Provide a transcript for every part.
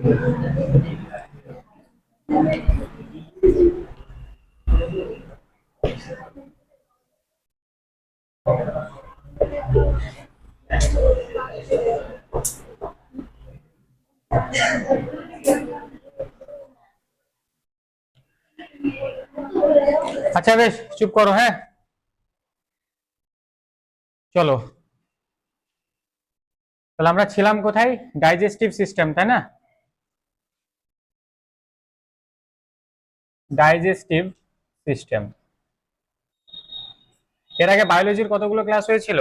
আচ্ছা বেশ, চুপ করো। হ্যাঁ, চলো। তাহলে আমরা ছিলাম কোথায়? ডাইজেস্টিভ সিস্টেম, তাই না? Digestive system. এর আগে বায়োলজির কতগুলো ক্লাস হয়েছিল?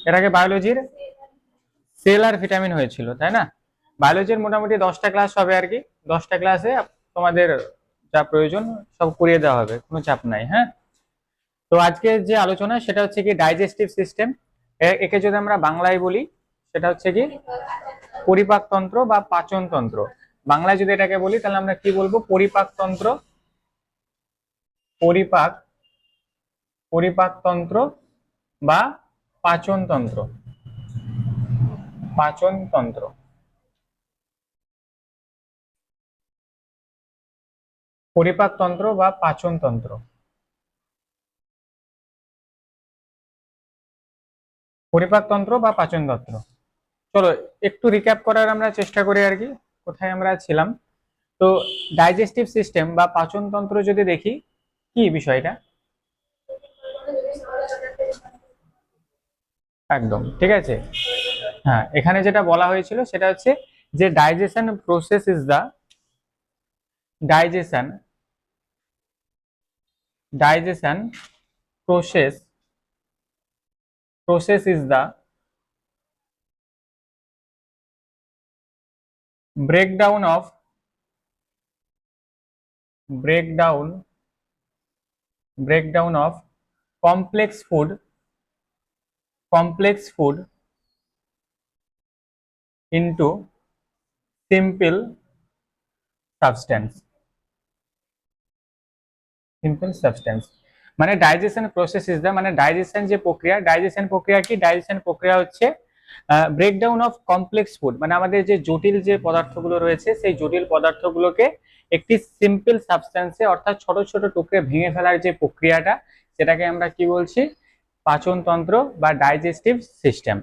এর আগে বায়োলজির সেল আর ভিটামিন হয়েছিল, তাই না? বায়োলজির মোটামুটি 10টা ক্লাস হবে আর কি। 10টা ক্লাসে তোমাদের যা প্রয়োজন সব করিয়ে দেওয়া হবে, কোনো চাপ নাই। হ্যাঁ, তো আজকে যে আলোচনা সেটা হচ্ছে কি ডাইজেস্টিভ সিস্টেম। একে যদি আমরা বাংলায় বলি সেটা হচ্ছে কি পরিপাকতন্ত্র বা পাচনতন্ত্র। বাংলায় যদি এটাকে বলি তাহলে আমরা কি বলবো? পরিপাকতন্ত্র, পরিপাক পরিপাকতন্ত্র বা পাচনতন্ত্র। পাচনতন্ত্র, পরিপাকতন্ত্র বা পাচনতন্ত্র, পরিপাকতন্ত্র বা পাচনতন্ত্র। চলো একটু রিক্যাপ করার আমরা চেষ্টা করি আর কি, কোথায় আমরা ছিলাম। তো ডাইজেস্টিভ সিস্টেম বা পাচনতন্ত্র যদি দেখি, কি বিষয়টা? একদম ঠিক আছে। হ্যাঁ, এখানে যেটা বলা হয়েছিল সেটা হচ্ছে যে digestion process is the digestion digestion process is the breakdown of breakdown breakdown of complex food into simple substance simple substance। মানে ডাইজেশন প্রসেস ইজ দা, মানে ডাইজেশন যে প্রক্রিয়া, ডাইজেশন প্রক্রিয়া কি? ডাইজেশন প্রক্রিয়া হচ্ছে ব্রেকডাউন অফ কমপ্লেক্স ফুড, মানে আমাদের যে জটিল যে পদার্থগুলো রয়েছে সেই জটিল পদার্থগুলোকে একটি সিম্পল সাবস্টেন্সে অর্থাৎ ছোট ছোট টুকরে ভেঙে ফেলার যে প্রক্রিয়াটা, সেটাকে আমরা কি বলছি? পাচনতন্ত্র বা ডাইজেস্টিভ সিস্টেম।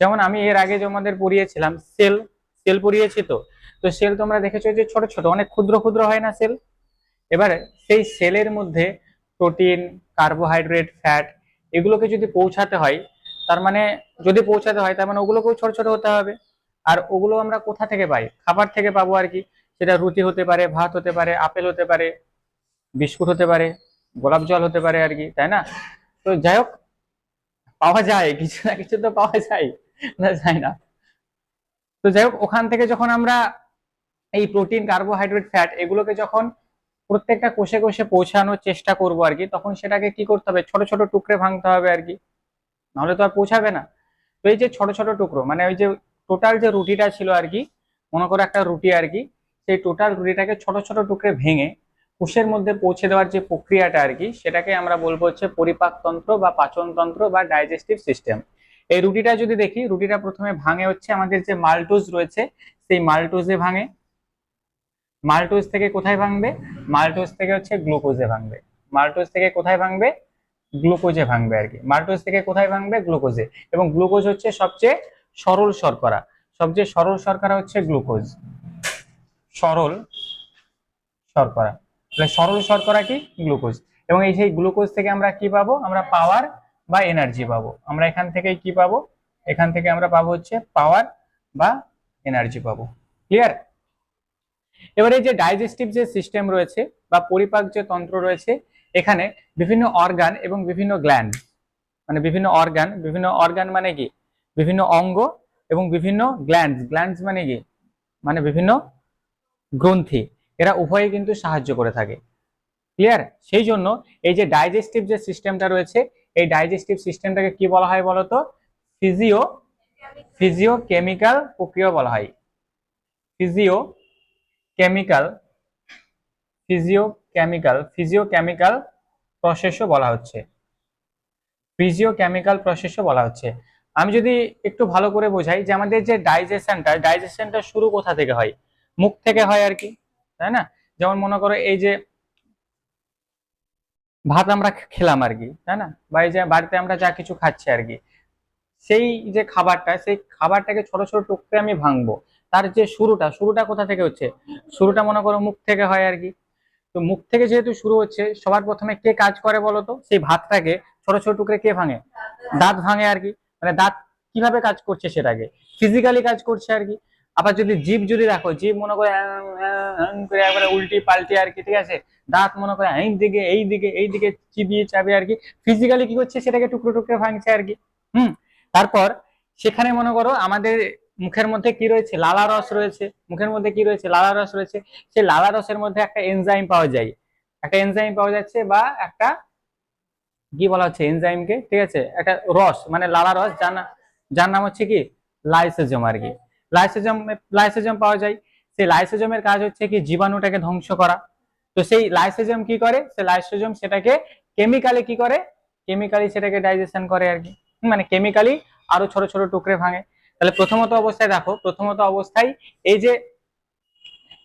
যেমন আমি এর আগে তোমাদের পড়িয়েছিলাম সেল, সেল পড়িয়েছি। তো তো সেল তোমরা দেখেছো যে ছোট ছোট অনেক ক্ষুদ্র ক্ষুদ্র হয় না সেল? এবারে সেই সেলের মধ্যে প্রোটিন, কার্বোহাইড্রেট, ফ্যাট এগুলোকে যদি পৌঁছাতে হয়, তার মানে যদি পৌঁছাতে হয় তার মানে ওগুলোকেও ছোট ছোট হতে হবে। আর ওগুলো আমরা কোথা থেকে পাই? খাবার থেকে পাবো আর কি। সেটা রুটি হতে পারে, ভাত হতে পারে, আপেল হতে পারে, বিস্কুট হতে পারে, গোলাপ জল হতে পারে আর কি, তাই না? তো যাই হোক, পাওয়া যায় কিছু না কিছু তো পাওয়া যায়, না যায় না? তো যাই হোক, ওখান থেকে যখন আমরা এই প্রোটিন, কার্বোহাইড্রেট, ফ্যাট এগুলোকে যখন প্রত্যেকটা কোষে কোষে পৌঁছানোর চেষ্টা করব আর কি, তখন সেটাকে কি করতে হবে? ছোট ছোট টুকরে ভাঙতে হবে আর কি, নাহলে তো আর পৌঁছাবে না। তো এই যে ছোট ছোট টুকরো, মানে ওই যে টোটাল যে রুটিটা ছিল আর কি, মনে করো একটা রুটি আর কি, সেই টোটাল রুটিটাকে ছোট ছোট টুকরে ভেঙে কোষের মধ্যে পৌঁছে দেওয়ার যে প্রক্রিয়াটা আর কি, সেটাকে আমরা বলবো হচ্ছে পরিপাকতন্ত্র বা পাচনতন্ত্র বা ডাইজেস্টিভ সিস্টেম। এই রুটিটা যদি দেখি, রুটিটা প্রথমে ভাঙে হচ্ছে আমাদের যে মাল্টোজ রয়েছে, সেই মাল্টোজে ভাঙে। মাল্টোজ থেকে কোথায় ভাঙবে? মাল্টোজ থেকে হচ্ছে গ্লুকোজে ভাঙবে। মাল্টোজ থেকে কোথায় ভাঙবে? গ্লুকোজে ভাঙবে আর কি। মাল্টোজ থেকে কোথায় ভাঙবে? গ্লুকোজে। এবং গ্লুকোজ হচ্ছে সবচেয়ে সরল শর্করা, সবচেয়ে সরল শর্করা হচ্ছে গ্লুকোজ, সরল শর্করা। তাহলে সরল শর্করা কি? গ্লুকোজ। এবং এই সেই গ্লুকোজ থেকে আমরা কি পাবো? আমরা পাওয়ার বা এনার্জি পাবো। আমরা এখান থেকে কি পাবো? এখান থেকে আমরা পাবো হচ্ছে পাওয়ার বা এনার্জি পাবো। ক্লিয়ার? এবারে যে ডাইজেস্টিভ যে সিস্টেম রয়েছে বা পরিপাক যে তন্ত্র রয়েছে, এখানে বিভিন্ন অর্গান এবং বিভিন্ন গ্ল্যান্ড, মানে বিভিন্ন অর্গান মানে কি? বিভিন্ন অঙ্গ, এবং বিভিন্ন গ্ল্যান্ডস, গ্ল্যান্ডস মানে কি? মানে বিভিন্ন গ্রন্থি, এরা উভয়ে কিন্তু সাহায্য করে থাকে। ক্লিয়ার? সেই জন্য এই যে ডাইজেস্টিভ যে সিস্টেমটা রয়েছে, এই ডাইজেস্টিভ সিস্টেমটাকে কি বলা হয় বলতো? ফিজিও ফিজিও কেমিক্যাল প্রক্রিয়া বলা হয়। ফিজিও কেমিক্যাল ফিজিওকেমিক্যাল প্রসেসও বলা হচ্ছে। ফিজিওকেমিক্যাল প্রসেসও বলা হচ্ছে। আমি যদি একটু ভালো করে বোঝাই যে আমাদের যে ডাইজেশনটা শুরু কোথা থেকে হয়, মুখ থেকে হয় আর কি, তাই না? যেমন মনে করো এই যে ভাত আমরা খেলাম আর কি, তাই না, বা এই যে বাড়িতে আমরা যা কিছু খাচ্ছি আর কি, সেই যে খাবারটা, সেই খাবারটাকে ছোট ছোট টুকরে আমি ভাঙবো, তার যে শুরুটা কোথা থেকে হচ্ছে, শুরুটা মনে করো মুখ থেকে হয় আর কি। তো মুখ থেকে যেহেতু শুরু হচ্ছে, সবার প্রথমে কে কাজ করে বলতো, সেই ভাতটাকে ছোট ছোট টুকরে কে ভাঙে, দাঁত ভাঙে আর কি। মানে দাঁত কিভাবে কাজ করছে সেটাকে ফিজিক্যালি কাজ করছে আর কি। আবার যদি জীব যদি দেখো, জীব মনে করে করে একবারে উল্টি পাল্টি আর কি, ঠিক আছে, দাঁত মনে করে এই দিকে চিবিয়ে চাবে আর কি, ফিজিক্যালি কি করছে সেটাকে টুকরো টুকরে ভাঙছে আর কি। হুম। তারপর সেখানে মনে করো আমাদের মুখের মধ্যে কি রয়েছে, লালা রস রয়েছে, মুখের মধ্যে কি রয়েছে, লালা রস রয়েছে। সেই লালা রসের মধ্যে একটা এনজাইম পাওয়া যায়, একটা এনজাইম পাওয়া যাচ্ছে, বা একটা কি বলা হচ্ছে এনজাইমকে, ঠিক আছে, একটা রস মানে লালা রস, যার নাম হচ্ছে কি লাইসোজোম আর কি। লাইসোজোম পাওয়া যায়। সেই লাইসোজোমের কাজ হচ্ছে কি জীবাণুটাকে ধ্বংস করা। তো সেই লাইসোজোম কি করে, সেই লাইসোজোম সেটাকে কেমিক্যালি কি করে, কেমিক্যালি সেটাকে ডাইজেশন করে আর কি। মানে কেমিক্যালি আরো ছোট ছোট টুকরে ভাঙে। তাহলে প্রথমত অবস্থায় দেখো, প্রথমত অবস্থায় এই যে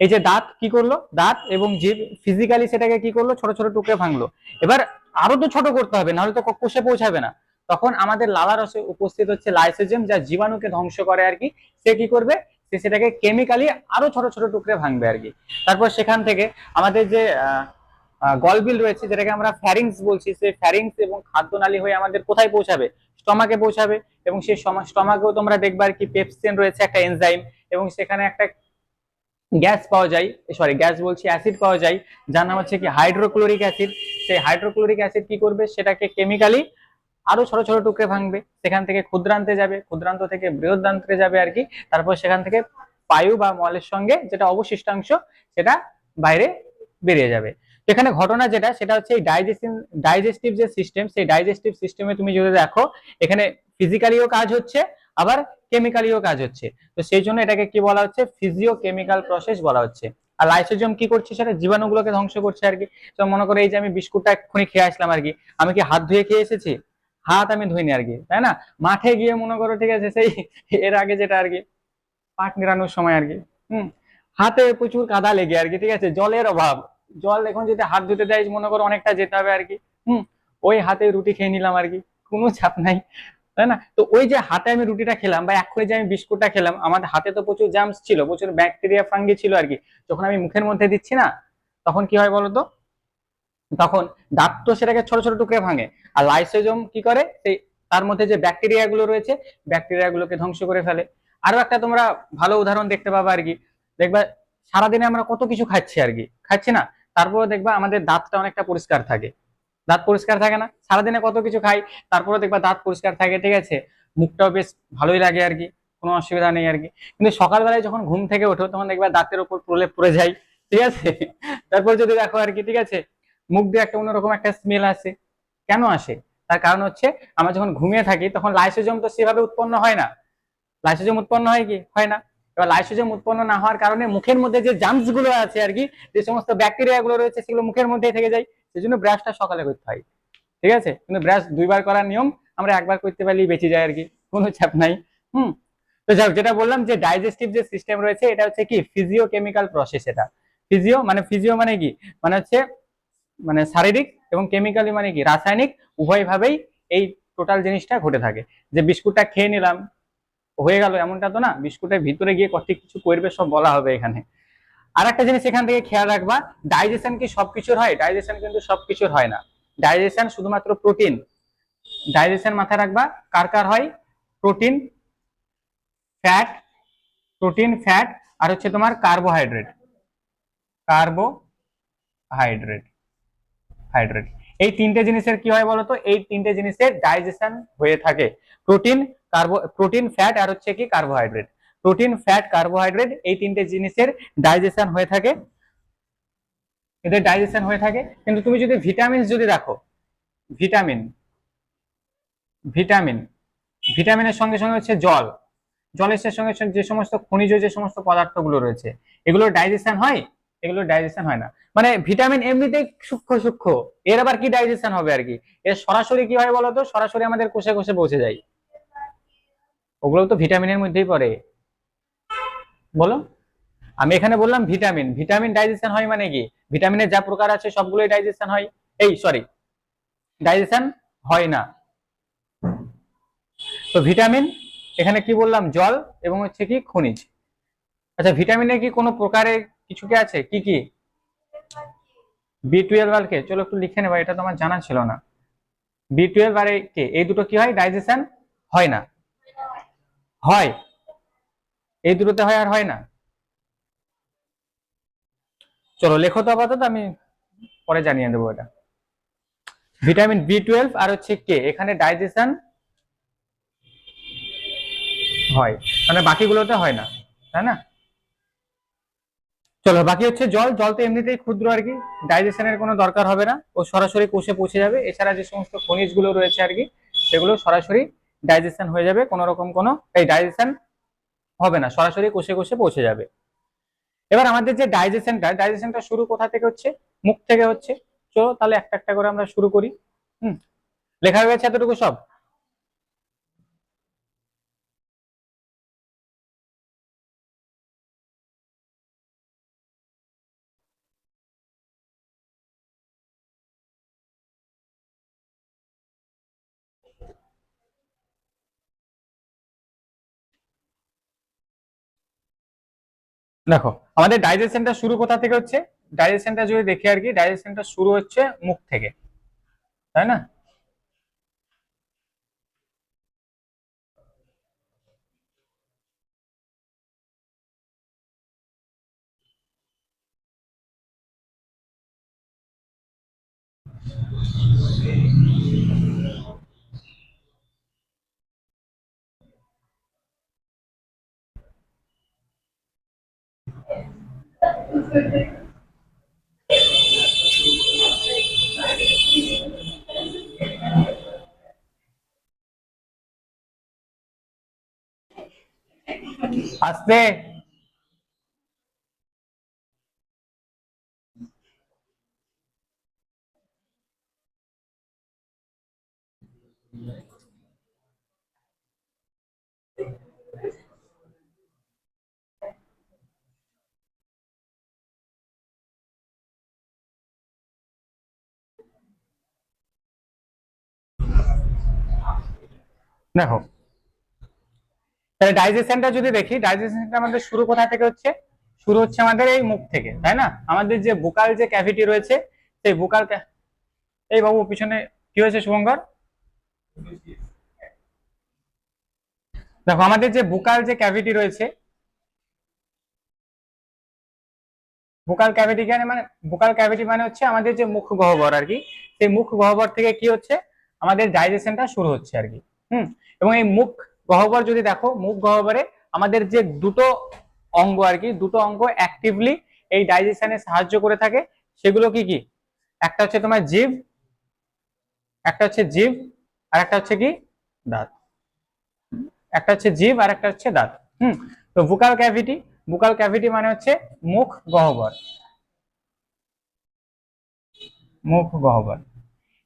এই যে দাঁত কি করলো, দাঁত এবং জিভ ফিজিক্যালি সেটাকে কি করলো, ছোট ছোট টুকরে ভাঙলো। এবার আরো তো ছোট করতে হবে, নাহলে তো কোষে পৌঁছাবে না। তখন আমাদের লালা রসে উপস্থিত হচ্ছে লাইসোজোম, যা জীবাণুকে ধ্বংস করে আর কি। সে কি করবে, সে সেটাকে কেমিক্যালি আরো ছোট ছোট টুকরে ভাঙবে আর কি। তারপর সেখান থেকে আমাদের যে গলবিল রয়েছে, যেটাকে আমরা ফ্যারিংস বলছি, সেই ফ্যারিংস এবং খাদ্যনালী হয়ে আমাদের কোথায় পৌঁছাবে, স্টমাকে পৌঁছাবে। এবং সেই স্টমাকেও তোমরা দেখবে আর কি পেপসিন রয়েছে, একটা এনজাইম, এবং সেখানে একটা গ্যাস পাওয়া যায়, সরি গ্যাস বলছি, অ্যাসিড পাওয়া যায়, যার নাম হচ্ছে কি হাইড্রোক্লোরিক অ্যাসিড। সেই হাইড্রোক্লোরিক অ্যাসিড কি করবে, সেটাকে কেমিক্যালি আরো ছোট ছোট টুকরে ভাঙবে, সেখান থেকে ক্ষুদ্রান্তে যাবে, ক্ষুদ্রান্ত থেকে বৃহদান্তে যাবে আর কি। তারপর সেখান থেকে বায়ু বা মলের সঙ্গে যেটা অবশিষ্টাংশ, সেটা বাইরে বেরিয়ে যাবে। এখানে ঘটনা যেটা, সেটা হচ্ছে এই ডাইজেস্টিভ যে সিস্টেম, সেই ডাইজেস্টিভ সিস্টেমে তুমি যদি দেখো, এখানে ফিজিক্যালিও কাজ হচ্ছে, আবার কেমিক্যালিও কাজ হচ্ছে। তো সেই জন্য এটাকে কি বলা হচ্ছে, ফিজিও কেমিক্যাল প্রসেস বলা হচ্ছে। আর লাইসোজোম কি করছে, সেটা জীবাণুগুলোকে ধ্বংস করছে আর কি। তো মনে করো এই যে আমি বিস্কুটটা এক্ষুনি খেয়ে আসলাম আর কি, আমি কি হাত ধুয়ে খেয়ে এসেছি, হাত আমি ধুইনি আর কি, তাই না? মাঠে গিয়ে মনে করো, ঠিক আছে, সেই এর আগে যেটা আর কি পাট নিড়ানোর সময় আর কি, হাতে প্রচুর কাদা লেগে আর কি, ঠিক আছে, জলের অভাব, জল এখন যদি হাত ধুতে দেয় মনে করো অনেকটা যেতে হবে আর কি। ওই হাতে রুটি খেয়ে নিলাম আর কি, কোনো চাপ নাই, তাই না? তো ওই যে হাতে আমি রুটিটা খেলাম, বা এক্ষুনি যে আমি বিস্কুটটা খেলাম, আমার হাতে তো প্রচুর জার্মস ছিল, প্রচুর ব্যাকটেরিয়া ফাঙ্গি ছিল আর কি। যখন আমি মুখের মধ্যে দিচ্ছি না, তখন কি হয় বলতো, তখন দাঁত তো সেটাকে ছোট ছোট টুকরে ভাঙে। আর লাইসোজোম কি করে, সেই তার মধ্যে যে ব্যাকটেরিয়া গুলো রয়েছে, ব্যাকটেরিয়া গুলোকে ধ্বংস করে ফেলে। আরো একটা তোমরা ভালো উদাহরণ দেখতে পাবা আর কি, দেখবা সারাদিনে আমরা কত কিছু খাচ্ছি আর কি, খাচ্ছি না, তারপরে দেখবা আমাদের দাঁতটা অনেকটা পরিষ্কার থাকে। দাঁত পরিষ্কার থাকে না, সারাদিনে কত কিছু খাই, তারপরে দেখবা দাঁত পরিষ্কার থাকে, ঠিক আছে, মুখটাও বেশ ভালোই লাগে আর কি, কোনো অসুবিধা নেই আর কি। কিন্তু সকালবেলায় যখন ঘুম থেকে ওঠো, তখন দেখবা দাঁতের উপর প্রলেপ পড়ে যায়, ঠিক আছে। তারপর যদি দেখো আর কি, ঠিক আছে, মুখ দিয়ে একটা অন্যরকম একটা স্মেল আসে। কেন আসে? তার কারণ হচ্ছে আমরা যখন ঘুমিয়ে থাকি, তখন লাইসোজোম তো সেভাবে উৎপন্ন হয় না। লাইসোজোম উৎপন্ন হয় কি, হয় না। এবার লাইসোজোম উৎপন্ন না হওয়ার কারণে মুখের মধ্যে যে জার্মস গুলো আছে আর কি, যে সমস্ত ব্যাকটেরিয়া গুলো রয়েছে, সেগুলো মুখের মধ্যেই থেকে যায়। সেই জন্য ব্রাশটা সকালে করতে হয়, ঠিক আছে, কিন্তু ব্রাশ দুইবার করার নিয়ম, আমরা একবার করতে পারলেই বেঁচে যায় আর কি, কোনো চাপ নাই। হুম। তো যাই হোক, যেটা বললাম যে ডাইজেস্টিভ যে সিস্টেম রয়েছে, এটা হচ্ছে কি ফিজিও কেমিক্যাল প্রসেস। এটা ফিজিও মানে কি, মানে হচ্ছে মানে শারীরিক, এবং কেমিক্যালি মানে কি রাসায়নিক, উভয় ভাবেই এই টোটাল জিনিসটা ঘটে থাকে। যে বিস্কুটটা খেয়ে নিলাম হয়ে গেল এমনটা তো না, বিস্কুটের ভিতরে গিয়ে কত কিছু করবে সব বলা হবে এখানে। আর একটা জিনিস এখান থেকে খেয়াল রাখবা, ডাইজেশন কি সবকিছুর হয়, ডাইজেশন কিন্তু সবকিছুর হয় না। ডাইজেশন শুধুমাত্র প্রোটিন, ডাইজেশন মাথায় রাখবা কার কার হয়, প্রোটিন, ফ্যাট, প্রোটিন, ফ্যাট, আর হচ্ছে তোমার কার্বোহাইড্রেট, কার্বোহাইড্রেট, হাইড্রেট। এই তিনটে জিনিসের কি হয় বলতো, এই তিনটে জিনিসের ডাইজেশন হয়ে থাকে। প্রোটিন, ফ্যাট, আর হচ্ছে কি কার্বোহাইড্রেট। প্রোটিন, ফ্যাট, কার্বোহাইড্রেট, এই তিনটে জিনিসের ডাইজেশন হয়ে থাকে, এদের ডাইজেশন হয়ে থাকে। কিন্তু তুমি যদি ভিটামিন যদি দেখো, ভিটামিন ভিটামিন ভিটামিনের সঙ্গে সঙ্গে হচ্ছে জল, জলের সঙ্গে সঙ্গে যে সমস্ত খনিজ, যে সমস্ত পদার্থগুলো রয়েছে, এগুলোর ডাইজেশন হয়, এগুলোর ডাইজেশন হয় না। মানে ভিটামিন এমনিতেই সূক্ষ্ম সূক্ষ্ম, এর আবার কি ডাইজেশন হবে আর কি। এর সরাসরি কি হয় বলতো, সরাসরি আমাদের কোষে কোষে পৌঁছে যায়। ওগুলো তো ভিটামিনের মধ্যেই পড়ে। বলো, আমি এখানে বললাম ভিটামিন, ভিটামিন ডাইজেশন হয় মানে কি, ভিটামিনের যা প্রকার আছে সবগুলোই ডাইজেশন হয়, এই সরি ডাইজেশন হয় না। তো ভিটামিন এখানে কি বললাম, জল এবং হচ্ছে কি খনিজ। আচ্ছা ভিটামিনের কি কোনো প্রকারে কিছু কি আছে, কি কি? বি টুয়েলভ আর কে, চলো একটু লিখে নেবা, এটা তো আমার জানা ছিল না। বি টুয়েলভ আর কে, এই দুটো কি হয়, ডাইজেশন হয় না? হয়, এই দুটোতে হয় আর হয় না? চলো লেখো তো আপাতত, আমি পরে জানিয়ে দেবো এটা। ভিটামিন বি টুয়েলভ আর হচ্ছে কে, এখানে ডাইজেশন হয়, মানে বাকিগুলোতে হয় না, তাই না? চলো বাকি হচ্ছে জল, জল তো এমনিতেই ক্ষুদ্র আর কি, ডাইজেশনের কোনো দরকার হবে না, ও সরাসরি কোষে পৌঁছে যাবে। এছাড়া যে সমস্ত খনিজগুলো রয়েছে আর কি, সেগুলো সরাসরি ডাইজেশন হয়ে যাবে, কোনো রকম কোনো এই ডাইজেশন হবে না, সরাসরি কোষে কোষে পৌঁছে যাবে। এবার আমাদের যে ডাইজেশনটা শুরু কোথা থেকে হচ্ছে, মুখ থেকে হচ্ছে। চলো তাহলে একটা একটা করে আমরা শুরু করি। হুম, লেখা হয়ে গেছে এতটুকু সব? দেখো আমাদের ডাইজেশনটা শুরু কোথা থেকে হচ্ছে, ডাইজেশনটা যদি দেখি আর কি, ডাইজেশনটা শুরু হচ্ছে মুখ থেকে, তাই না? আস্তে। দেখো তাহলে ডাইজেশনটা যদি দেখি, ডাইজেশনটা আমাদের শুরু কোথা থেকে হচ্ছে, শুরু হচ্ছে আমাদের এই মুখ থেকে, তাই না? আমাদের যে বুকাল যে ক্যাভিটি রয়েছে, সেই বুকাল, এই বাবু পিছনে কি হয়েছে শুভঙ্কর? দেখো আমাদের যে বুকাল যে ক্যাভিটি রয়েছে, বুকাল ক্যাভিটি মানে, বুকাল ক্যাভিটি মানে হচ্ছে আমাদের যে মুখ গহ্বর আর কি, সেই মুখ গহ্বর থেকে কি হচ্ছে, আমাদের ডাইজেশনটা শুরু হচ্ছে আর কি। এবং এই মুখ গহ্বর যদি দেখো, মুখ গহ্বরে আমাদের যে দুটো অঙ্গ আর কি, দুটো অঙ্গ অ্যাক্টিভলি এই ডাইজেশনে সাহায্য করে থাকে। সেগুলো কি কি? একটা হচ্ছে তোমার জিভ, একটা হচ্ছে জিভ, আর একটা হচ্ছে কি দাঁত। একটা হচ্ছে জিভ আর একটা হচ্ছে দাঁত। হুম, তো বুকাল ক্যাভিটি, বুকাল ক্যাভিটি মানে হচ্ছে মুখ গহ্বর, মুখ গহ্বর।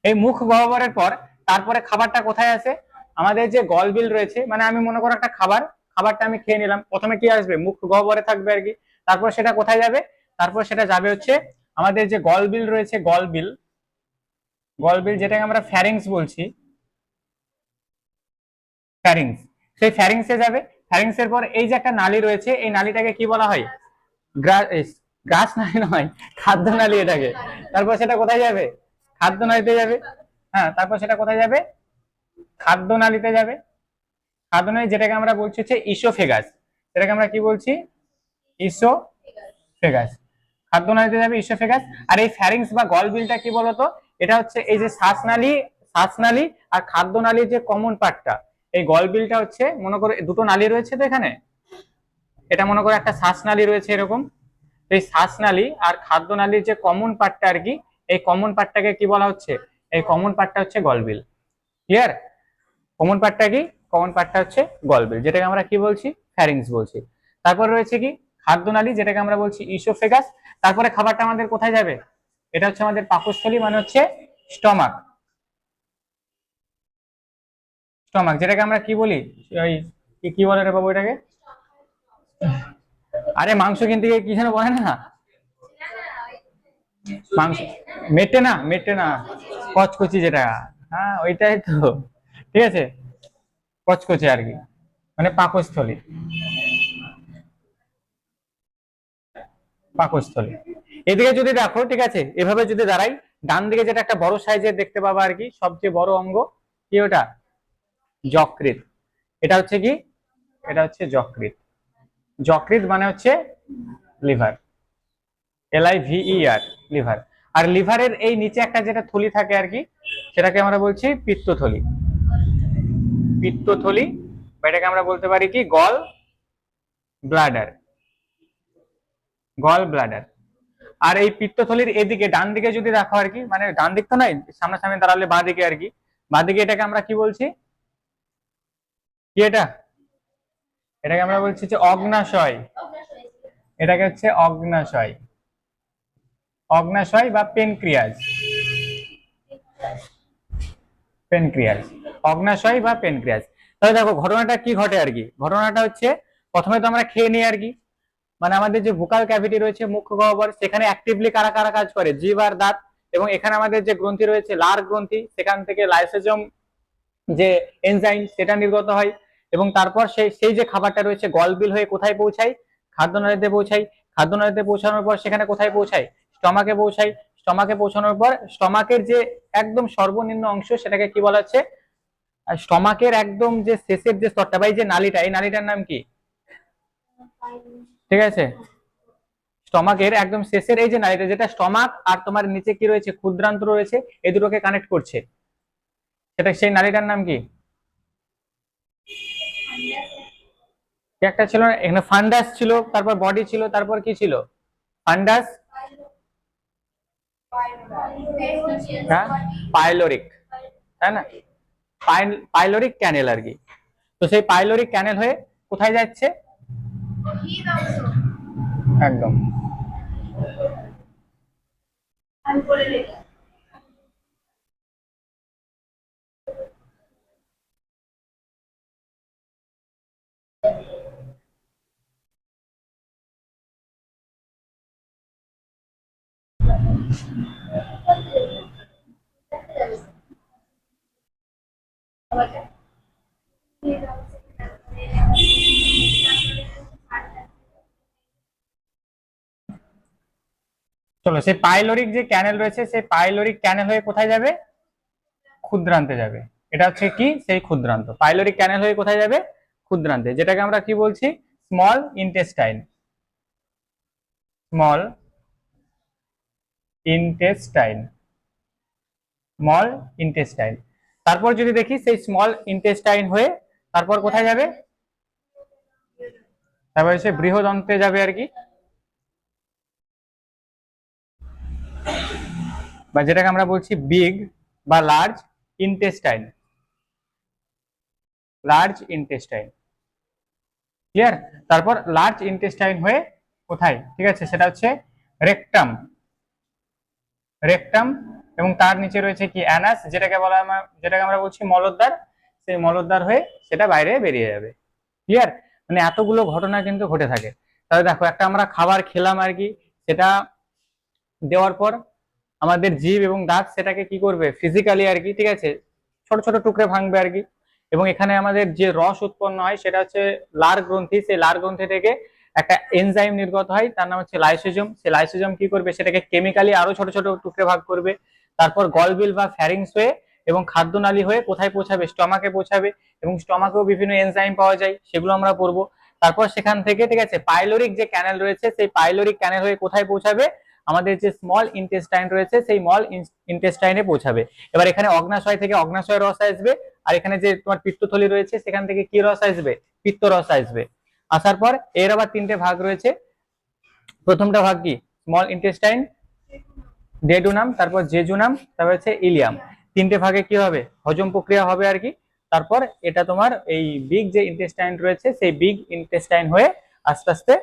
এই মুখ গহ্বরের পর তারপরে খাবারটা কোথায় আসে, আমাদের যে গলবিল রয়েছে, মানে আমি মনে করো একটা খাবার, খাবারটা আমি খেয়ে নিলাম, প্রথমে কি আসবে, মুখ গহ্বরে থাকবে আর কি। তারপর সেটা কোথায় যাবে, তারপর সেটা যাবে হচ্ছে আমাদের যে গলবিল রয়েছে, গলবিল, গলবিল যেটাকে আমরা ফ্যারিংস বলছি, ফ্যারিংস, সেই ফ্যারিংসে যাবে। ফ্যারিংসের পর এই যে একটা নালী রয়েছে, এই নালীটাকে কি বলা হয়, গ্রাস নালী নয়, খাদ্য নালী এটাকে। তারপর সেটা কোথায় যাবে, খাদ্য নালীতে যাবে। হ্যাঁ, তারপর সেটা কোথায় যাবে, খাদ্য নালীতে যাবে। খাদ্য নালী যেটাকে আমরা বলছি হচ্ছে ইসোফেগাস, সেটাকে আমরা কি বলছি, ইসোফেগাস। খাদ্য নালীতে যাবে ইসোফেগাস। আর এই ফ্যারিংস বা গলবিলটা কি বলতো, এটা হচ্ছে এই যে শ্বাসনালী, শ্বাসনালী আর খাদ্য নালীর যে কমন পার্টটা, এই গলবিলটা হচ্ছে, মনে করো দুটো নালী রয়েছে তো এখানে, এটা মনে করো একটা শ্বাসনালী রয়েছে এরকম। এই শ্বাসনালী আর খাদ্য নালীর যে কমন পার্টটা আর কি, এই কমন পার্টটাকে কি বলা হচ্ছে, এই কমন পার্টটা হচ্ছে গলবিল। ক্লিয়ার? কমন পার্টটা কি, কমন পার্টটা হচ্ছে গলবিল, যেটাকে আমরা কি বলছি, ফ্যারিংস বলছি। তারপর রয়েছে কি খাদ্যনালী, যেটাকে আমরা বলছি ইসোফেগাস। তারপরে খাবারটা আমাদের কোথায় যাবে, এটা হচ্ছে আমাদের পাকস্থলী, মানে হচ্ছে স্টমাক, স্টমাক যেটাকে আমরা কি বলি, ওই কি কি বলে রে বাবু এটাকে? আরে মাংস কিনতে গিয়ে কি যেন বলে না, মাংস মেটে না, মেটে না, কচকচি যেটা, হ্যাঁ ওইটাই তো, ঠিক আছে, কচকচি আর কি, মানে পাকস্থলী, পাকস্থলী। এদিকে যদি দেখো, ঠিক আছে, এভাবে যদি দাঁড়াই, ডান দিকে যেটা একটা বড় সাইজের দেখতে পাবা আর কি, সবচেয়ে বড় অঙ্গ কি ওটা? যকৃৎ। এটা হচ্ছে কি? এটা হচ্ছে যকৃৎ। যকৃৎ মানে হচ্ছে লিভার, LIVER, লিভার। আর লিভারের এই নিচে একটা যেটা থলি থাকে আর কি, সেটাকে আমরা বলছি পিত্তথলি, পিত্তথলি, বা এটাকে আমরা বলতে পারি কি গল ব্লাডার, গল ব্লাডার। আর এই পিত্তথলির এদিকে ডান দিকে যদি দেখো আর কি, মানে ডান দিক তো নয়, সামনাসামনি দাঁড়ালে বাঁ দিকে আর কি, বাঁ দিকে এটাকে আমরা কি বলছি? কি এটা? এটাকে আমরা বলছি যে অগ্নাশয়, এটাকে হচ্ছে অগ্নাশয়, অগ্নাশয় বা পেনক্রিয়াজ, পেনক্রিয়াজ, অগ্নাশয় বা পেনক্রিয়াজ। তাহলে দেখো ঘটনাটা কি ঘটে আর কি, ঘটনাটা হচ্ছে প্রথমে তো আমরা খেয়ে নিই আর কি, মানে আমাদের যে ভোকাল ক্যাভিটি রয়েছে মুখ গহ্বর, সেখানে অ্যাক্টিভলি কারা কারা কাজ করে? জিভ আর দাঁত। এবং এখানে আমাদের যে গ্রন্থি রয়েছে লার গ্রন্থি, সেখান থেকে লাইসোজোম যে এনজাইম সেটা নির্গত হয়, এবং তারপর সেই সেই যে খাবারটা রয়েছে গলবিল হয়ে কোথায় পৌঁছায়? খাদ্যনালীতে পৌঁছায়। খাদ্যনালীতে পৌঁছানোর পর সেখানে কোথায় পৌঁছায়? স্টমাকে পৌঁছায়। স্টমাকে পৌঁছানোর পর স্টমাকের যে একদম সর্বনিম্ন অংশ সেটাকে কি বলা হচ্ছে? স্টমাকের একদম যে শেষের যে স্তরটা বা এই যে নালীটা, এই নালীটার নাম কি? ঠিক আছে, স্টমাকের একদম শেষের এই যে নালীটা, যেটা স্টমাক আর তোমার নিচে কি রয়েছে, ক্ষুদ্রান্ত রয়েছে, এই দুটোকে কানেক্ট করছে, সেটা সেই নালীটার নাম কি? একটা ছিল না এখানে, ফান্ডাস ছিল, তারপর বডি ছিল, তারপর কি ছিল? ফান্ডাস, হ্যাঁ, পাইলোরিক, তাই না? পাইলোরিক ক্যানেল আর কি। তো সেই পাইলোরিক ক্যানেল হয়ে কোথায় যাচ্ছে? একদম। চলো, সেই পাইলোরিক যে ক্যানেল রয়েছে, সেই পাইলোরিক ক্যানেল হয়ে কোথায় যাবে? ক্ষুদ্রান্তে যাবে। এটা হচ্ছে কি? সেই ক্ষুদ্রান্ত। পাইলোরিক ক্যানেল হয়ে কোথায় যাবে? ক্ষুদ্রান্তে, যেটাকে আমরা কি বলছি? Small intestine, small intestine, small intestine. তারপর যদি দেখি সেই স্মল ইন্টেস্টাইন হয়ে তারপর কোথায় যাবে? তারপর সে বৃহদন্তে যাবে আর কি, বা যেটাকে আমরা বলছি বিগ বা large intestine, large intestine. Clear? তারপর লার্জ ইন্টেস্টাইন হয়ে কোথায়, ঠিক আছে, সেটা হচ্ছে রেকটাম, রেকটাম। এবং তার নিচে রয়েছে কি? অ্যানাস, যেটাকে বলা হয়, যেটাকে আমরা বলছি মলদ্বার, সেই মলদ্বার হয়ে সেটা বাইরে বেরিয়ে যাবে। ক্লিয়ার? মানে এতগুলো ঘটনা কিন্তু ঘটে থাকে। তাহলে দেখো, একটা আমরা খাবার খেলাম আর কি, সেটা দেওয়ার পর আমাদের জিভ এবং দাঁত সেটাকে কি করবে? ফিজিক্যালি আর কি, ঠিক আছে, ছোট ছোট টুকরে ভাঙবে আর কি। এবং এখানে আমাদের যে রস উৎপন্ন হয় সেটা হচ্ছে লার গ্রন্থি, সেই লার গ্রন্থি থেকে একটা এনজাইম নির্গত হয়, তার নাম হচ্ছে লাইসোজোম। সেই লাইসোজোম কি করবে? সেটাকে কেমিক্যালি আরো ছোট ছোট টুকরে ভাগ করবে। তারপর গলবিল বা ফ্যারিংস হয়ে এবং খাদ্যনালী হয়ে কোথায় পৌঁছাবে? স্টমাকে পৌঁছাবে। এবং স্টমাকেও বিভিন্ন এনজাইম পাওয়া যায়, সেগুলো আমরা পড়বো। তারপর সেখান থেকে, ঠিক আছে, পাইলোরিক যে ক্যানেল রয়েছে, সেই পাইলোরিক ক্যানেল হয়ে কোথায় পৌঁছাবে? আমাদের যে স্মল ইন্টেস্টাইন রয়েছে, সেই স্মল ইন্টেস্টাইনে পৌঁছাবে। এবার এখানে অগ্নাশয় থেকে অগ্নাশয় রস আসবে, আর এখানে যে তোমার পিত্তথলি রয়েছে সেখান থেকে কি রস আসবে? পিত্ত রস আসবে। আসার পর এর আবার তিনটে ভাগ রয়েছে। প্রথমটা ভাগ কি? স্মল ইন্টেস্টাইন, ডেডুনাম, তারপর জেজুনাম, তারপর হচ্ছে ইলিয়াম। তিনটে ভাগে কি হবে? হজম প্রক্রিয়া হবে আর কি। তারপর এটা তোমার এই বিগ যে ইন্টেস্টাইন রয়েছে, সেই বিগ ইন্টেস্টাইন হয়ে আস্তে আস্তে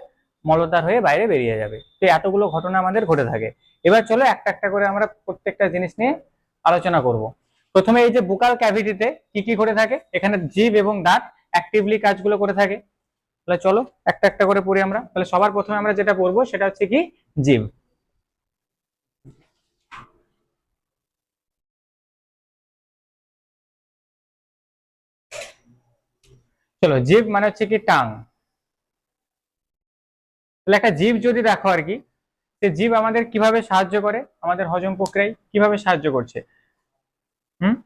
মলদ্বার হয়ে বাইরে বেরিয়ে যাবে। তো এতগুলো ঘটনা আমাদের ঘটে থাকে। এবার চলো একটা একটা করে আমরা প্রত্যেকটা জিনিস নিয়ে আলোচনা করব। প্রথমে এই যে বুকাল ক্যাভিটিতে কি কি ঘটে থাকে, এখানে জিভ এবং দাঁত অ্যাক্টিভলি কাজগুলো করে থাকে। তাহলে চলো একটা একটা করে পড়ি আমরা। তাহলে সবার প্রথমে আমরা যেটা পড়বো সেটা হচ্ছে কি জীব। চলো, জীব মানে হচ্ছে কি টাং। তাহলে একটা জীব যদি দেখো আর কি, সে জীব আমাদের কিভাবে সাহায্য করে, আমাদের হজম প্রক্রিয়ায় কিভাবে সাহায্য করছে। হুম,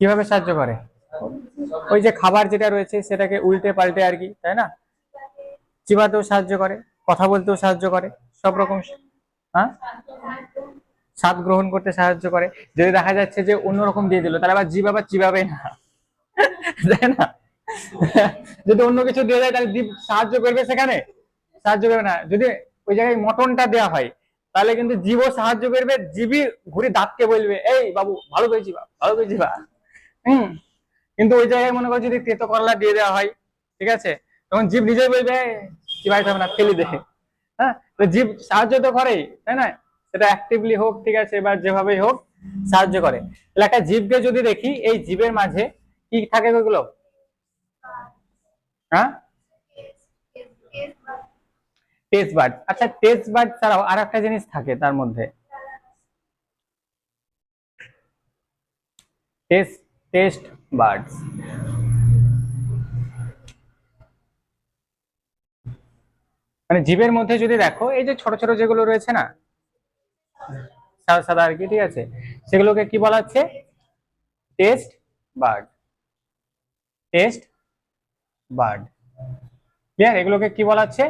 কিভাবে সাহায্য করে? ওই যে খাবার যেটা রয়েছে সেটাকে উল্টে পাল্টে আর কি, তাই না? চিবাতেও সাহায্য করে, কথা বলতেও সাহায্য করে, সব রকম। হ্যাঁ, স্বাদ গ্রহণ করতে সাহায্য করে। যদি দেখা যাচ্ছে যে অন্যরকম দিয়ে দিল, তাহলে আবার জিভ আবার চিবাবে না, তাই না? যদি অন্য কিছু দিয়ে দেয় তাহলে জিভ সাহায্য করবে সেখানে? সাহায্য করবে না। যদি ওই জায়গায় মটনটা দেওয়া হয় তাহলে কিন্তু জিভও সাহায্য করবে, জিভই ঘুরে দাঁতকে বলবে এই বাবু ভালো করেছি বা, ভালো করেছি বা। হম, কিন্তু ওই জায়গায় মনে করো যদি তেতো করলা দিয়ে দেওয়া হয়, ঠিক আছে, তখন জিভ নিজেই বলবে চিবাইতে হবে না, ফেলে দে। হ্যাঁ, তো জীব সাহায্য তো করেই, তাই না? সেটা অ্যাক্টিভলি হোক, ঠিক আছে, বা যেভাবেই হোক সাহায্য করে। তাহলে একটা জীবকে যদি দেখি, এই জীবের মাঝে কি থাকে ওগুলো? হ্যাঁ, টেস্ট বাড। আচ্ছা, টেস্ট বাড ছাড়াও আর একটা জিনিস থাকে তার মধ্যে, টেস্ট টেস্ট বার্ডস। মানে জীবের মধ্যে যদি দেখো, এই যে ছোট ছোট যেগুলো রয়েছে না, সাদা সাদা আর কি, ঠিক আছে, সেগুলোকে কি বলা হচ্ছে? Test bird. Test bird, clear? এগুলোকে কি বলা হচ্ছে?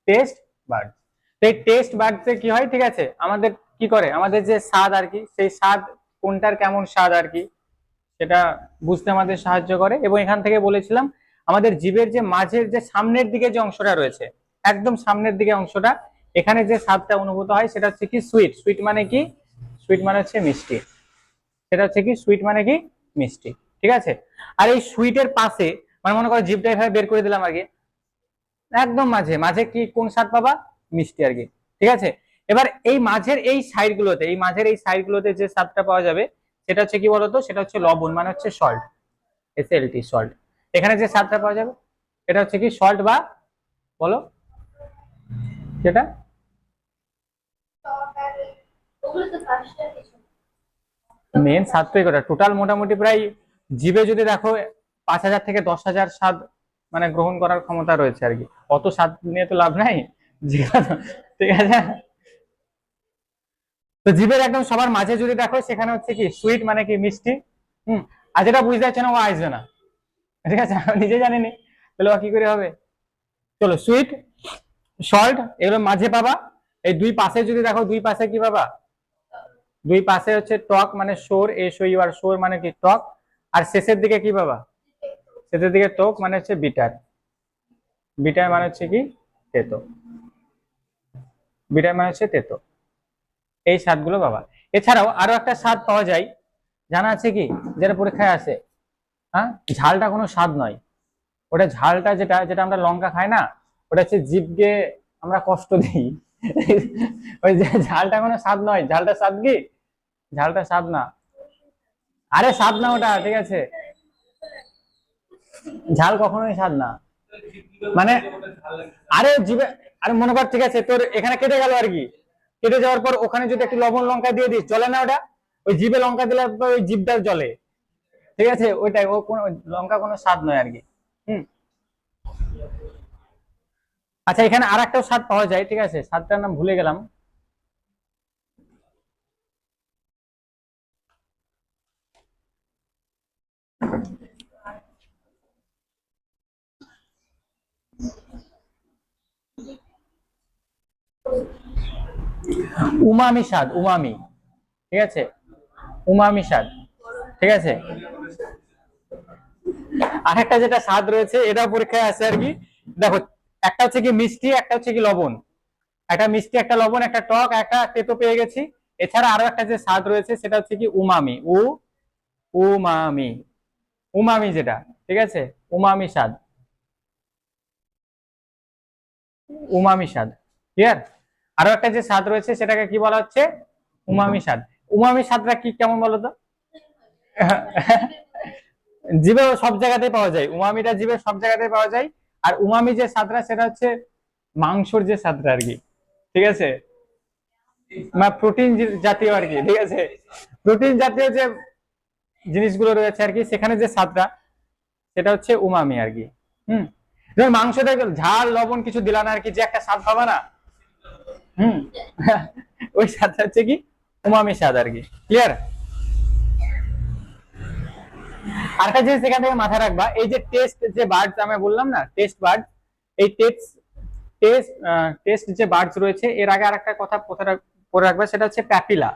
Test bird. এই টেস্ট বার্ডসে কি হয়, ঠিক আছে, আমাদের কি করে, আমাদের যে স্বাদ আর কি, সেই স্বাদ কোনটার কেমন স্বাদ আর কি সেটা বুঝতে আমাদের সাহায্য করে। এবং এখান থেকে বলেছিলাম আমাদের জিভের যে মাঝের যে সামনের দিকে যে অংশটা রয়েছে, একদম সামনের দিকে অংশটা, এখানে যে স্বাদটা অনুভূত হয় সেটা হচ্ছে কি সুইট। সুইট মানে কি? সুইট মানে হচ্ছে মিষ্টি। সেটা হচ্ছে কি সুইট মানে কি মিষ্টি, ঠিক আছে। আর এই সুইটের পাশে, মানে মনে করো জিভটা এভাবে বের করে দিলাম আগে, একদম মাঝে মাঝে কি কোন স্বাদ পাবা? মিষ্টি আর কি, ঠিক আছে। এবার এই মাঝের এই সাইড গুলোতে, এই মাঝের এই সাইড গুলোতে যে স্বাদটা পাওয়া যাবে সেটা হচ্ছে কি বলতো? সেটা হচ্ছে লবণ, মানে হচ্ছে সল্ট, SLT, সল্ট। এখানে যে স্বাদটা পাওয়া যাবে এটা হচ্ছে কি সল্ট, বা বলো সেটা মেন স্বাদ তো এগুলো টোটাল মোটামুটি প্রায় জিভে যদি দেখো 5,000 থেকে 10,000 স্বাদ মানে গ্রহণ করার ক্ষমতা রয়েছে আর কি। অত স্বাদ নিয়ে তো লাভ নাই, ঠিক আছে। তো জিভের একদম সবার মাঝে যদি দেখো সেখানে হচ্ছে কি সুইট মানে কি মিষ্টি। হম, আর যেটা বুঝতে পারছে না ও আসবে না, ঠিক আছে, আমি নিজে জানিনি, তাহলে ও কি করে হবে? চলো, সুইট, সল্ট, এগুলো মাঝে পাবা। এই দুই পাশে যদি দেখো, দুই পাশে কি পাবা? দুই পাশে হচ্ছে টক মানে সোর, SOUR, সোর মানে কি টক। আর শেষের দিকে কি পাবা? শেষের দিকে টক মানে হচ্ছে বিটার। বিটার মানে হচ্ছে কি তেতো। বিটার মানে হচ্ছে তেতো। এই স্বাদগুলো পাবা। এছাড়াও আরো একটা স্বাদ পাওয়া যায়, জানা আছে কি? যেটা পরীক্ষায় আসে, হ্যাঁ, ঝালটা কোনো স্বাদ নয়। ওটা ঝালটা যেটা যেটা আমরা লঙ্কা খাই না, ওটা হচ্ছে জিভকে আমরা কষ্ট দিই। ওই যে ঝালটা কোনো স্বাদ নয়, ঝালটা স্বাদ কি? ঝালটা স্বাদ না। আরে স্বাদ না ওটা, ঠিক আছে, ঝাল কখনোই স্বাদ না। মানে আরে জিভে, আরে মনে কর, ঠিক আছে, তোর এখানে কেটে গেল আর কি, কেটে যাওয়ার পর ওখানে যদি একটু লবণ লঙ্কা দিয়ে দিস, জ্বলে না ওটা? ওই জিভে লঙ্কা দিলে ওই জিভটা জ্বলে, ঠিক আছে, ওইটাই, ও কোনো লঙ্কা কোনো স্বাদ নয় আর কি। হুম, আচ্ছা, এখানে আর একটাও স্বাদ পাওয়া যায়, ঠিক আছে, স্বাদটার নাম ভুলে গেলাম। উমামি স্বাদ, উমামি, ঠিক আছে, উমামি স্বাদ, ঠিক আছে। আরেকটা যেটা স্বাদ রয়েছে, এটা পরীক্ষায় আছে আর কি, দেখো, একটা হচ্ছে কি মিষ্টি, একটা হচ্ছে কি লবণ। একটা মিষ্টি, একটা লবণ, একটা টক, একটা তেতো পেয়ে গেছি। এছাড়া আরো একটা যে স্বাদ রয়েছে সেটা হচ্ছে কি উমামি, উমামি, উমামি যেটা, ঠিক আছে, উমামি স্বাদ, উমামি স্বাদ, ক্লিয়ার? আরো একটা যে স্বাদ রয়েছে সেটাকে কি বলা হচ্ছে? উমামি স্বাদ। উমামি স্বাদটা কি কেমন বলো তো? জিভে সব জায়গাতেই পাওয়া যায়, উমামিটা জিভে সব জায়গাতেই পাওয়া যায়। আর উমামি যে স্বাদটা সেটা হচ্ছে মাংসর যে স্বাদটা আর কি, ঠিক আছে, প্রোটিন জাতীয় আর কি, ঠিক আছে, প্রোটিন জাতীয় যে জিনিসগুলো রয়েছে আর কি, সেখানে যে স্বাদটা সেটা হচ্ছে উমামি আর কি। হুম, যেমন মাংসটা ঝাল লবণ কিছু দিলা না আর কি, যে একটা স্বাদ পাবা না, হুম, ওই স্বাদটা হচ্ছে কি উমামি স্বাদ আর কি। ক্লিয়ার? আরেকটা জিনিস এখান থেকে মাথায় রাখবা, এই যে টেস্ট যে বার্ডস আমি বললাম না, টেস্ট বার্ড, এই টেস্ট টেস্ট টেস্ট যে বার্ডস রয়েছে, এর আগে আরেকটা কথা পরে রাখবা, সেটা হচ্ছে প্যাপিলা।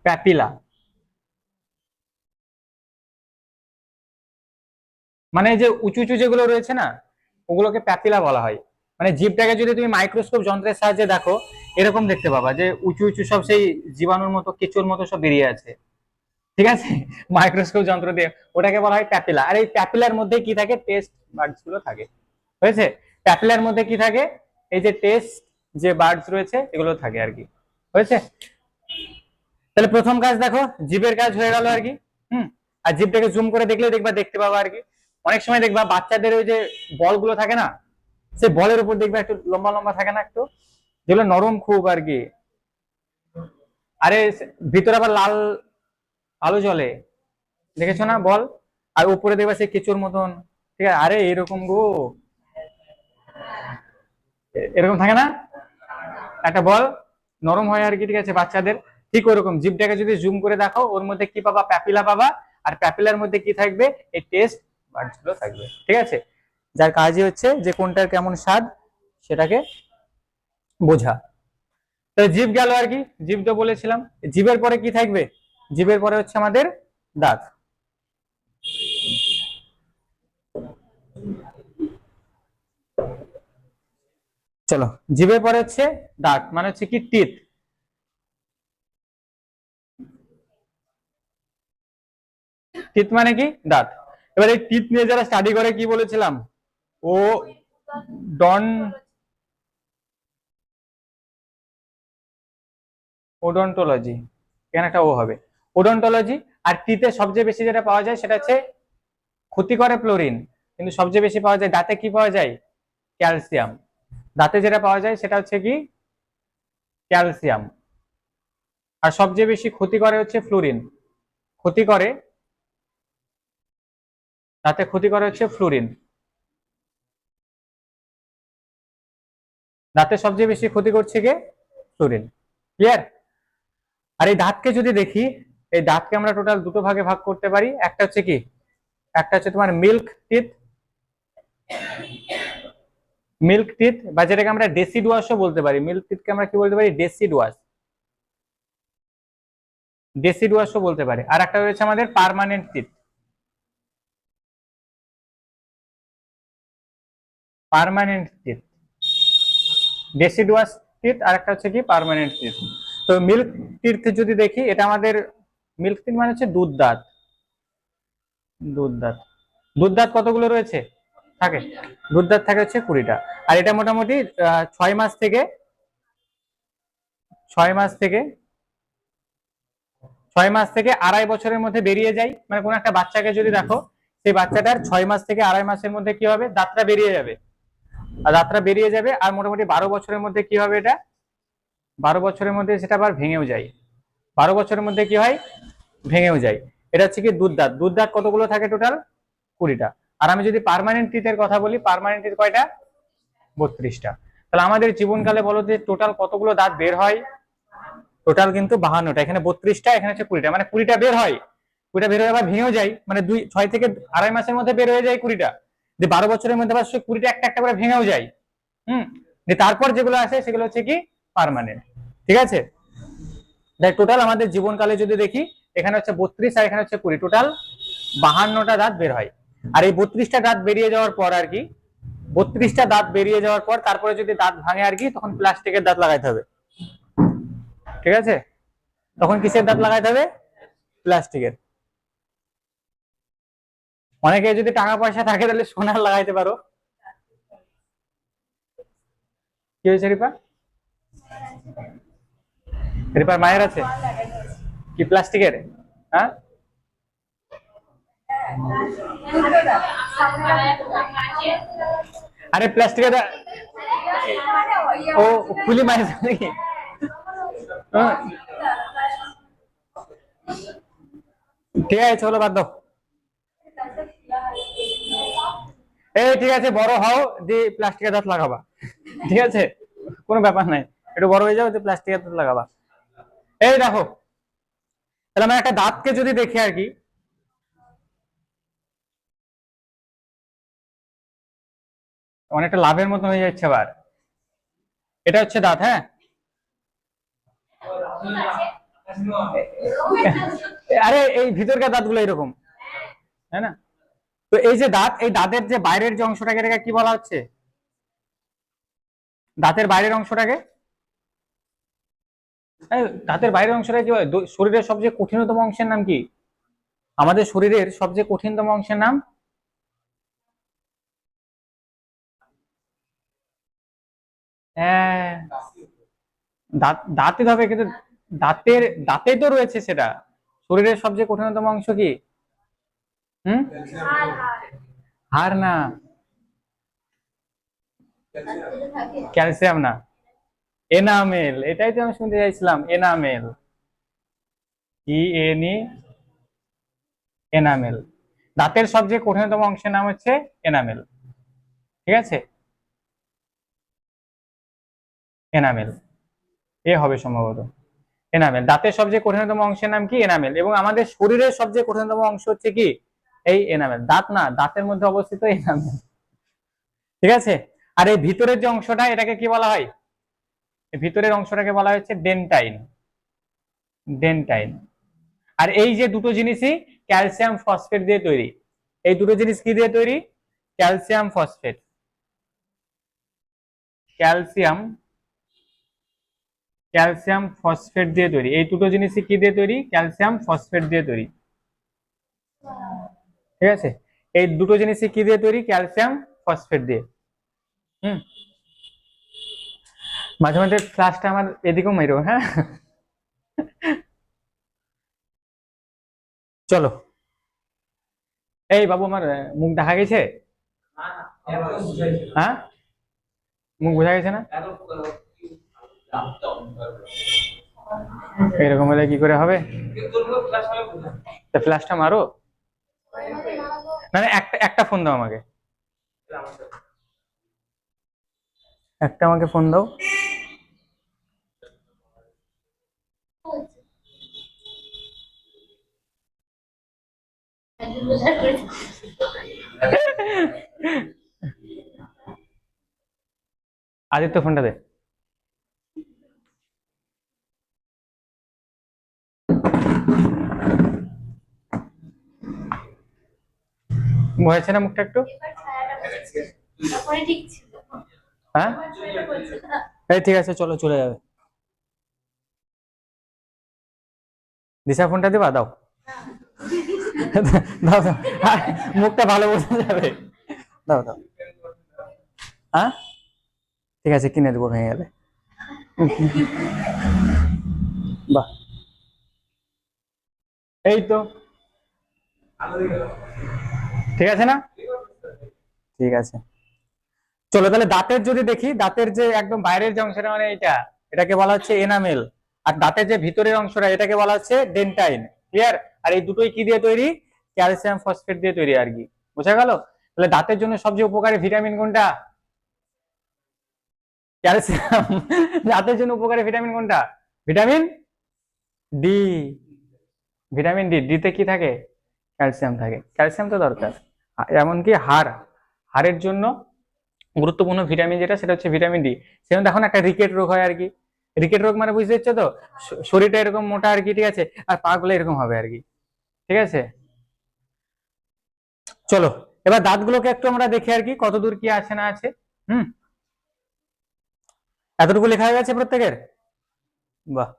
প্যাপিলা মানে যে উঁচু উঁচু যেগুলো রয়েছে না, ওগুলোকে প্যাপিলা বলা হয়। মানে জীবটাকে যদি তুমি মাইক্রোস্কোপ যন্ত্রের সাহায্যে দেখো, এরকম দেখতে পাবা যে উঁচু উঁচু সব সেই জীবাণুর মতো কেঁচোর মতো সব বেরিয়ে আছে, ঠিক আছে, মাইক্রোস্কোপ যন্ত্র দিয়ে, ওটাকে বলা হয় প্যাপিলা। আর এই প্যাপিলার মধ্যে কি থাকে, টেস্ট বার্ডস গুলো থাকে, হয়েছে, প্যাপিলার মধ্যে কি থাকে, এই যে টেস্ট যে বার্ডস রয়েছে এগুলো থাকে আর কি, হয়েছে। তাহলে প্রথম কাজ দেখো, জিভের কাজ হয়ে গেল আর কি। হুম, আর জিভটাকে জুম করে দেখলেও দেখবা, দেখতে পাবা আর কি। অনেক সময় দেখবা বাচ্চাদের ওই যে বল গুলো থাকে না, সে বলের উপর দেখবা একটু লম্বা লম্বা থাকে না একটু, যেগুলো নরম খুব আর কি, আরে ভিতরে আবার লাল আলো জ্বলে, দেখেছো না বল, আর উপরে দেখবা সেই কেঁচোর মতন, ঠিক আছে, আরে এরকম গো, এরকম থাকে না একটা বল, নরম হয় আর কি, ঠিক আছে বাচ্চাদের, ঠিক ওরকম জিভটাকে যদি জুম করে দেখো, ওর মধ্যে কি পাবা, প্যাপিলা পাবা। আর প্যাপিলার মধ্যে কি থাকবে, এই টেস্ট বার্ডস গুলো থাকবে, ঠিক আছে, যার কাজই হচ্ছে যে কোনটার কেমন স্বাদ সেটাকে বোঝা। তো জিভ গেল আর কি, জিভ তো বলেছিলাম। জিভের পরে কি থাকবে, জিভের পরে হচ্ছে আমাদের দাঁত। চলো, জিভের পরে হচ্ছে দাঁত, মানে হচ্ছে কি টিথ। টিথ মানে কি দাঁত। এবার এই টিথ নিয়ে যারা স্টাডি করে কি বলেছিলাম, ও ডন ওডন্টোলজি, এখানে একটা ও হবে, ওডন্টোলজি। আর টিতে সবচেয়ে বেশি যেটা পাওয়া যায় সেটা হচ্ছে ক্ষতি করে ফ্লোরিন, কিন্তু সবচেয়ে বেশি পাওয়া যায় দাঁতে কি পাওয়া যায়, ক্যালসিয়াম। দাঁতে যেটা পাওয়া যায় সেটা হচ্ছে কি ক্যালসিয়াম। আর সবচেয়ে বেশি ক্ষতি করে হচ্ছে ফ্লোরিন, ক্ষতি করে, দাঁতে ক্ষতি করে হচ্ছে ফ্লোরিন, দাঁতে সবচেয়ে বেশি ক্ষতি করছে কে, ফ্লোরিন। ক্লিয়ার? আর এই দাঁতকে যদি দেখি, এই দাঁতকে আমরা টোটাল দুটো ভাগে ভাগ করতে পারি, একটা হচ্ছে কি, একটা হচ্ছে তোমার মিল্ক টিথ, মিল্ক টিথ, বা যেটাকে আমরা ডেসিডুয়াসও বলতে পারি, মিল্ক টিথকে আমরা কি বলতে পারি, ডেসিডুয়াস, ডেসিডুয়াসও বলতে পারি। আর একটা রয়েছে আমাদের permanent teeth, permanent teeth, deciduous teeth, আর একটা হচ্ছে কি পার্মানেন্ট টিথ। তো মিল্ক টিথ যদি দেখি, এটা আমাদের মিল্ক টিথ মানে হচ্ছে দুধ দাঁত, দুধ দাঁত, দুধ দাঁত কতগুলো রয়েছে থাকে, দুধ দাঁত থাকে হচ্ছে 20টা। আর এটা মোটামুটি 6 মাস থেকে, 6 মাস থেকে 2.5 বছরের মধ্যে বেরিয়ে যায়। মানে কোন একটা বাচ্চাকে যদি দেখো, সেই বাচ্চাটার 6 মাস থেকে 2.5 মাসের মধ্যে কি হবে, দাঁতটা বেরিয়ে যাবে, আর দাঁতটা বেরিয়ে যাবে, আর মোটামুটি 12 বছরের মধ্যে কি হবে, এটা 12 বছরের মধ্যে সেটা আবার ভেঙেও যায়, 12 বছরের মধ্যে কি হয়, ভেঙেও যায়। এটা হচ্ছে কি দুধ দাঁত। দুধ দাঁত কতগুলো থাকে টোটাল, 20টা। আর আমি যদি পার্মানেন্ট টিথের কথা বলি, পার্মানেন্ট টিথ কয়টা, 32টা। তাহলে আমাদের জীবনকালে বলো যে টোটাল কতগুলো দাঁত বের হয়, টোটাল কিন্তু 52টা, এখানে 32টা, এখানে হচ্ছে 20টা, মানে 20টা বের হয়, 20টা বের হয়ে আবার ভেঙেও যায়, মানে 6 থেকে 2.5 মাসের মধ্যে বের হয়ে যায় 20টা, যে 12 বছরের মধ্যে আবার 20টা একটা একটা করে ভেঙেও যায়। হুম, যে তারপর যেগুলো আসে সেগুলো হচ্ছে কি পার্মানেন্ট, ঠিক আছে। তাই টোটাল আমাদের জীবনকালে যদি দেখি, এখানে হচ্ছে 32 আর এখানে হচ্ছে 20, টোটাল 52টা দাঁত বের হয়। আর এই 32টা দাঁত বেরিয়ে যাওয়ার পর আর কি, 32টা দাঁত বেরিয়ে যাওয়ার পর তারপরে যদি দাঁত ভাঙে আর কি, তখন প্লাস্টিকের দাঁত লাগাইতে হবে, ঠিক আছে, তখন কিসের দাঁত লাগাইতে হবে, প্লাস্টিকের। অনেকে যদি টাকা পয়সা থাকে তাহলে সোনার লাগাইতে পারো। কি হয়েছে রিপা? রিপার মায়ের আছে কি প্লাস্টিকের? হ্যাঁ, আরে প্লাস্টিকের ও খুলি মায়ের নাকি? হ্যাঁ, ঠিক আছে চলো বাদ দাও। এই ঠিক আছে, বড় হও দিয়ে প্লাস্টিকের দাঁত লাগাবা, ঠিক আছে, কোনো ব্যাপার নাই, একটু বড় হয়ে যাও দিয়ে প্লাস্টিকের দাঁত লাগাবা। এই দেখো, তাহলে আমরা একটা দাঁতকে যদি দেখি আর কি, অনেকটা লাভের মতো হয়ে যাচ্ছে আবার। এটা হচ্ছে দাঁত, হ্যাঁ, আরে এই ভিতরকার দাঁতগুলো এরকম, তাই না? তো এই যে দাঁত, এই দাঁতের যে বাইরের যে অংশটাকে, এটাকে কি বলা হচ্ছে? দাঁতের বাইরের অংশটাকে, দাঁতের বাইরের অংশটাকে কি বলে? শরীরের সবচেয়ে কঠিনতম অংশের নাম কি? আমাদের শরীরের সবচেয়ে কঠিনতম অংশের নাম? হ্যাঁ, দাঁত, দাঁতে হবে কিন্তু দাঁতের, দাঁতে তো রয়েছে সেটা। শরীরের সবচেয়ে কঠিনতম অংশ কি? হুম, হাড় না, ক্যালসিয়াম না, এনামেল, এটাই তো আমি শুনতে চাইছিলাম, enamel, E N E, enamel. দাঁতের সবচেয়ে কঠিনতম অংশের নাম হচ্ছে এনামেল, ঠিক আছে, এনামেল, এ হবে সম্ভবত, এনামেল। দাঁতের সবচেয়ে কঠিনতম অংশের নাম কি? এনামেল। এবং আমাদের শরীরের সবচেয়ে কঠিনতম অংশ হচ্ছে কি? এই এনামেল। দাঁত না, দাঁতের মধ্যে অবস্থিত এনামেল, ঠিক আছে। আর এই ভিতরের যে অংশটা, এটাকে কি বলা হয়? এই ভিতরের অংশটাকে বলা হচ্ছে ডেন্টাইন, ডেন্টাইন। আর এই যে দুটো জিনিসই ক্যালসিয়াম ফসফেট দিয়ে তৈরি। এই দুটো জিনিস কি দিয়ে তৈরি? Calcium phosphate, calcium, calcium phosphate দিয়ে তৈরি। এই দুটো জিনিসই কি দিয়ে তৈরি? ক্যালসিয়াম ফসফেট দিয়ে তৈরি, ঠিক আছে। এই দুটো জিনিসই কি দিয়ে তৈরি? ক্যালসিয়াম ফসফেট দিয়ে। হুম, মাঝে মাঝে ফ্লাশটা আমার এদিকেও মেরো, হ্যাঁ। চলো, এই বাবু আমার মুখ দেখা গেছে? হ্যাঁ, মুখ বোঝা গেছে না? এরকম হলে কি করে হবে? ফ্ল্যাশটা মারো, মানে একটা একটা ফোন দাও আমাকে, একটা আমাকে ফোন দাও। আদিত্য ফোনটা দে। হয়েছে না মুখটা একটু? হ্যাঁ, এই ঠিক আছে চলো, চলে যাবে। দিশা ফোনটা দিবা, দাও, দাও দাও, মুখটা ভালো বোঝা যাবে, দাও দাও। হ্যাঁ, ঠিক আছে কিনে দেবো ভেঙে গেলে। বাহ, এই তো, ঠিক আছে না? ঠিক আছে, চলো তাহলে দাঁতের যদি দেখি, দাঁতের যে একদম বাইরের যে অংশটা, মানে এটা, এটাকে বলা হচ্ছে এনামেল। আর দাঁতের যে ভিতরের অংশটা, এটাকে বলা হচ্ছে ডেন্টাইন, ক্লিয়ার? আর এই দুটোই কি দিয়ে তৈরি? ক্যালসিয়াম ফসফেট দিয়ে তৈরি আর কি, বোঝা গেল? তাহলে দাঁতের জন্য সবচেয়ে উপকারী ভিটামিন কোনটা? ক্যালসিয়াম। দাঁতের জন্য উপকারী ভিটামিন কোনটা? Vitamin D, vitamin D. ডিতে কি থাকে? ক্যালসিয়াম থাকে, ক্যালসিয়াম তো দরকার। এমনকি হাড়, হাড়ের জন্য গুরুত্বপূর্ণ ভিটামিন যেটা, সেটা হচ্ছে ভিটামিন ডি। সেজন্য এখন একটা রিকেট রোগ হয় আর কি। রিকেট রোগ মানে বুঝতে পারছো তো? শরীরটা এরকম মোটা আর কি, ঠিক আছে, আর পা গুলো এরকম হবে আর কি, ঠিক আছে। চলো, এবার দাঁতগুলোকে একটু আমরা দেখি আর কি, কতদূর কি আছে না আছে। হুম, এতটুকু লেখা হয়ে গেছে প্রত্যেকের? বাহ,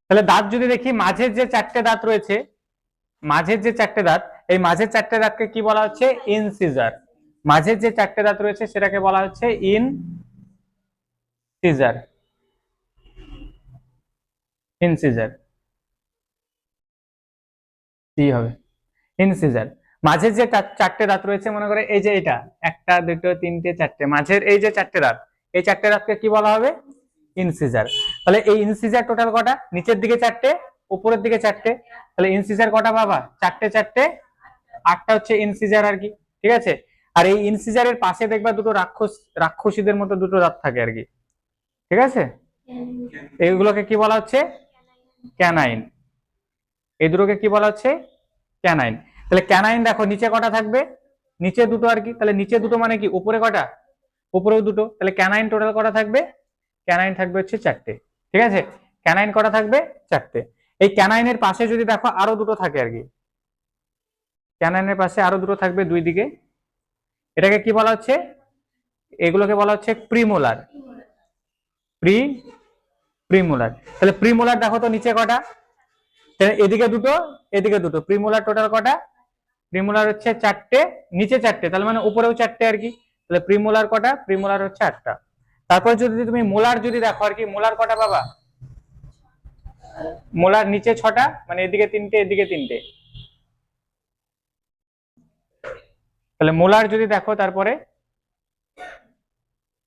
তাহলে দাঁত যদি দেখি, মাঝের যে চারটে দাঁত রয়েছে, মাঝের যে চারটে দাঁত, এই মাঝের চারটে দাঁতকে কি বলা হচ্ছে? ইনসিজার। মাঝের যে চারটে দাঁত রয়েছে সেটাকে বলা হচ্ছে ইনসিজার। ইনসিজার কি হবে? ইনসিজার। মাঝের যে চারটে দাঁত রয়েছে, মনে করে এই যে এটা একটা দুটো তিনটে চারটে, মাঝের এই যে চারটে দাঁত, এই চারটে দাঁতকে কি বলা হবে? ইনসিজার। তাহলে এই ইনসিজার টোটাল কটা? নিচের দিকে চারটে, উপরের দিকে চারটে। তাহলে ইনসিজার কটা বাবা? চারটে চারটে আটটা হচ্ছে ইনসিজার আর কি। ঠিক আছে। আর এই ইনসিজারের পাশে দেখবা দুটো রাক্ষসীদের মতো দুটো দাঁত থাকে আর কি। ঠিক আছে। এইগুলোকে কি বলা হচ্ছে? ক্যানাইন। এই দুটোকে কি বলা হচ্ছে? ক্যানাইন। তাহলে ক্যানাইন দেখো নিচে কটা থাকবে? নিচে দুটো আর কি। তাহলে নিচে দুটো মানে কি উপরে কটা? উপরেও দুটো। তাহলে ক্যানাইন টোটাল কটা থাকবে? ক্যানাইন থাকবে হচ্ছে চারটে। ঠিক আছে। ক্যানাইন কটা থাকবে? চারটে। এই ক্যানাইনের পাশে যদি দেখো আরো দুটো থাকে আর কি, ক্যানাইনের পাশে আরো দুটো থাকবে দুই দিকে। এটাকে কি বলা হচ্ছে? এগুলোকে বলা হচ্ছে প্রিমোলার। প্রিমোলার। তাহলে প্রিমোলার দেখো তো নিচে কটা? এদিকে দুটো, এদিকে দুটো। প্রিমোলার টোটাল কটা? প্রিমোলার হচ্ছে চারটে, নিচে চারটে, তাহলে মানে উপরেও চারটে আর কি। তাহলে প্রিমোলার কটা? প্রিমোলার হচ্ছে আটটা। তারপর যদি তুমি মোলার যদি দেখো আর কি, মোলার কটা বাবা? মোলার নিচে ছটা, মানে এদিকে তিনটে এদিকে তিনটে। তাহলে মোলার যদি দেখো, তারপরে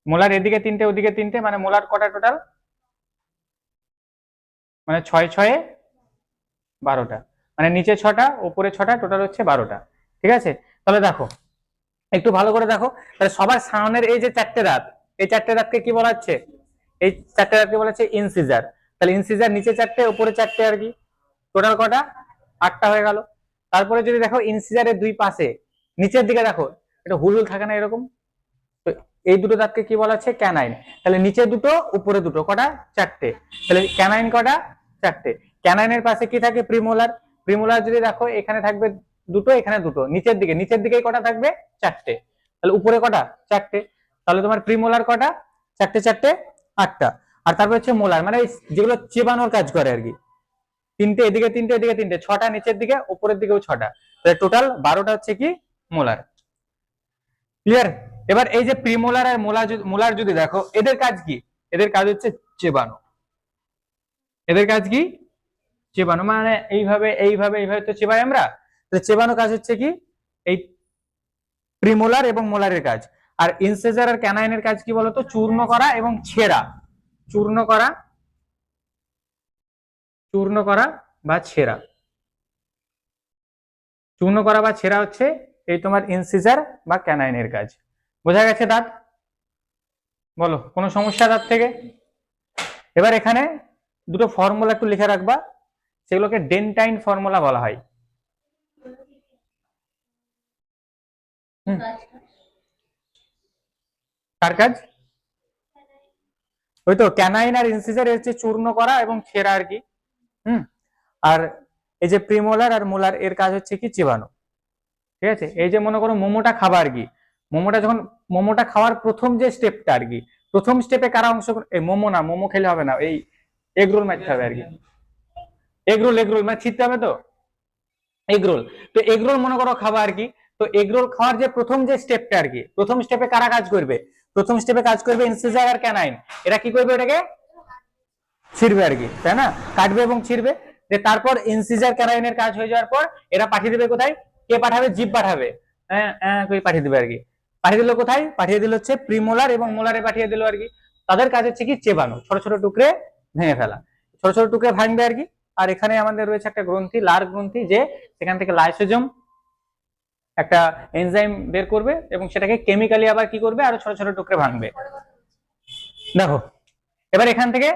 মোলার এদিকে তিনটে ওদিকে তিনটে, মানে মোলার কটা টোটাল? মানে ছয় ছয়ে 12টা, মানে নিচে ছটা উপরে ছটা, টোটাল হচ্ছে 12টা। ঠিক আছে। তাহলে দেখো একটু ভালো করে দেখো, তাহলে সবার সামনের এই যে চারটে দাঁত, এই চারটে দাঁতকে কি বলা হচ্ছে? এই চারটে দাঁতকে বলা হচ্ছে ইনসিজার। তাহলে ইনসিজার নিচে চারটে উপরে চারটে আর কি, টোটাল কটা? 8টা হয়ে গেল। তারপরে যদি দেখো ইনসিজারের দুই পাশে নিচের দিকে দেখো, এটা হুল হুল থাকে না এরকম, তো এই দুটো দাঁতকে কি বলা হচ্ছে? ক্যানাইন। তাহলে নিচে দুটো উপরে দুটো, কটা? চারটে। তাহলে ক্যানাইন কটা? চারটে। ক্যানাইনের পাশে কি থাকে? প্রিমোলার। প্রিমোলার যদি দেখো এখানে থাকবে দুটো, এখানে দুটো, নিচের দিকে, নিচের দিকে কটা থাকবে? চারটে। তাহলে উপরে কটা? চারটে। তাহলে তোমার প্রিমোলার কটা? চারটে চারটে 8টা। আর তারপর হচ্ছে মোলার, মানে যেগুলো চেবানোর কাজ করে আর কি, তিনটে এদিকে তিনটে এদিকে তিনটে, ছটা নিচের দিকে, উপরের দিকেও ছটা। তাহলে টোটাল 12টা হচ্ছে কি? মোলার। ক্লিয়ার? এবার এই যে প্রিমোলার আর মোলার যদি দেখো, এদের কাজ কি? এদের কাজ হচ্ছে চেবানো। এদের কাজ কি? চেবানো। মানে এইভাবে এইভাবে এইভাবে তো চেবাই আমরা। তো চেবানো কাজ হচ্ছে কি? এই প্রিমোলার এবং মোলারের কাজ। আর ইনসেজার আর ক্যানাইনের কাজ কি বলতো? চূর্ণ করা এবং ছেঁড়া। চূর্ণ করা, চূর্ণ করা বা ছেঁড়া। চূর্ণ করা বা ছেঁড়া হচ্ছে এই তোমার ইনসিজার বা ক্যানাইনের কাজ। বোঝা গেছে দাঁত? বলো কোনো সমস্যা দাঁত থেকে? এবার এখানে দুটো ফর্মুলা একটু লিখে রাখবা, সেগুলোকে ডেন্টাইন ফর্মুলা বলা হয়। কার কাজ? ওই তো ক্যানাইন আর ইনসিজার হচ্ছে চূর্ণ করা এবং ছেঁড়া আর কি। আর এই যে প্রিমোলার আর মোলার এর কাজ হচ্ছে কি? চিবানো। ঠিক আছে। এই যে মনে করো মোমোটা খাবা আর কি, মোমোটা যখন, মোমোটা খাওয়ার প্রথম যে স্টেপটা আর কি, প্রথম স্টেপে কারা অংশ? মোমো না, মোমো খেলে হবে না, এই এগ রোল মারতে হবে আর কি। এগ রোল, এগ রোল মানে ছিটতে হবে তো, এগ রোল। তো এগ রোল মনে করো খাবা আর কি। তো এগ রোল খাওয়ার যে প্রথম যে স্টেপটা আর কি, প্রথম স্টেপে কারা কাজ করবে? প্রথম স্টেপে কাজ করবে ইনসিজার আর ক্যানাইন। এরা কি করবে? এটাকে ছিড়বে আর কি, তাই না? কাটবে এবং ছিড়বে। যে তারপর ইনসিজার ক্যানাইনের কাজ হয়ে যাওয়ার পর এরা পাঠিয়ে দেবে কোথায়? কে পাঠাবে? জিভ পাঠাবে। পাঠিয়ে দিবে আর কি। পাঠিয়ে দিল কোথায়? পাঠিয়ে দিল হচ্ছে প্রিমোলার এবং মোলারে পাঠিয়ে দিল আর কি। তাদের কাজ হচ্ছে কি? চেবানো, ছোট ছোট টুকরে ভেঙে ফেলা, ছোট ছোট টুকরে ভাঙবে আর কি। আর এখানে আমাদের রয়েছে একটা গ্রন্থি, লার গ্রন্থি, যে সেখান থেকে লাইসোজোম একটা এনজাইম বের করবে এবং সেটাকে কেমিক্যালি আবার কি করবে? আরো ছোট ছোট টুকরে ভাঙবে। দেখো এবার এখান থেকে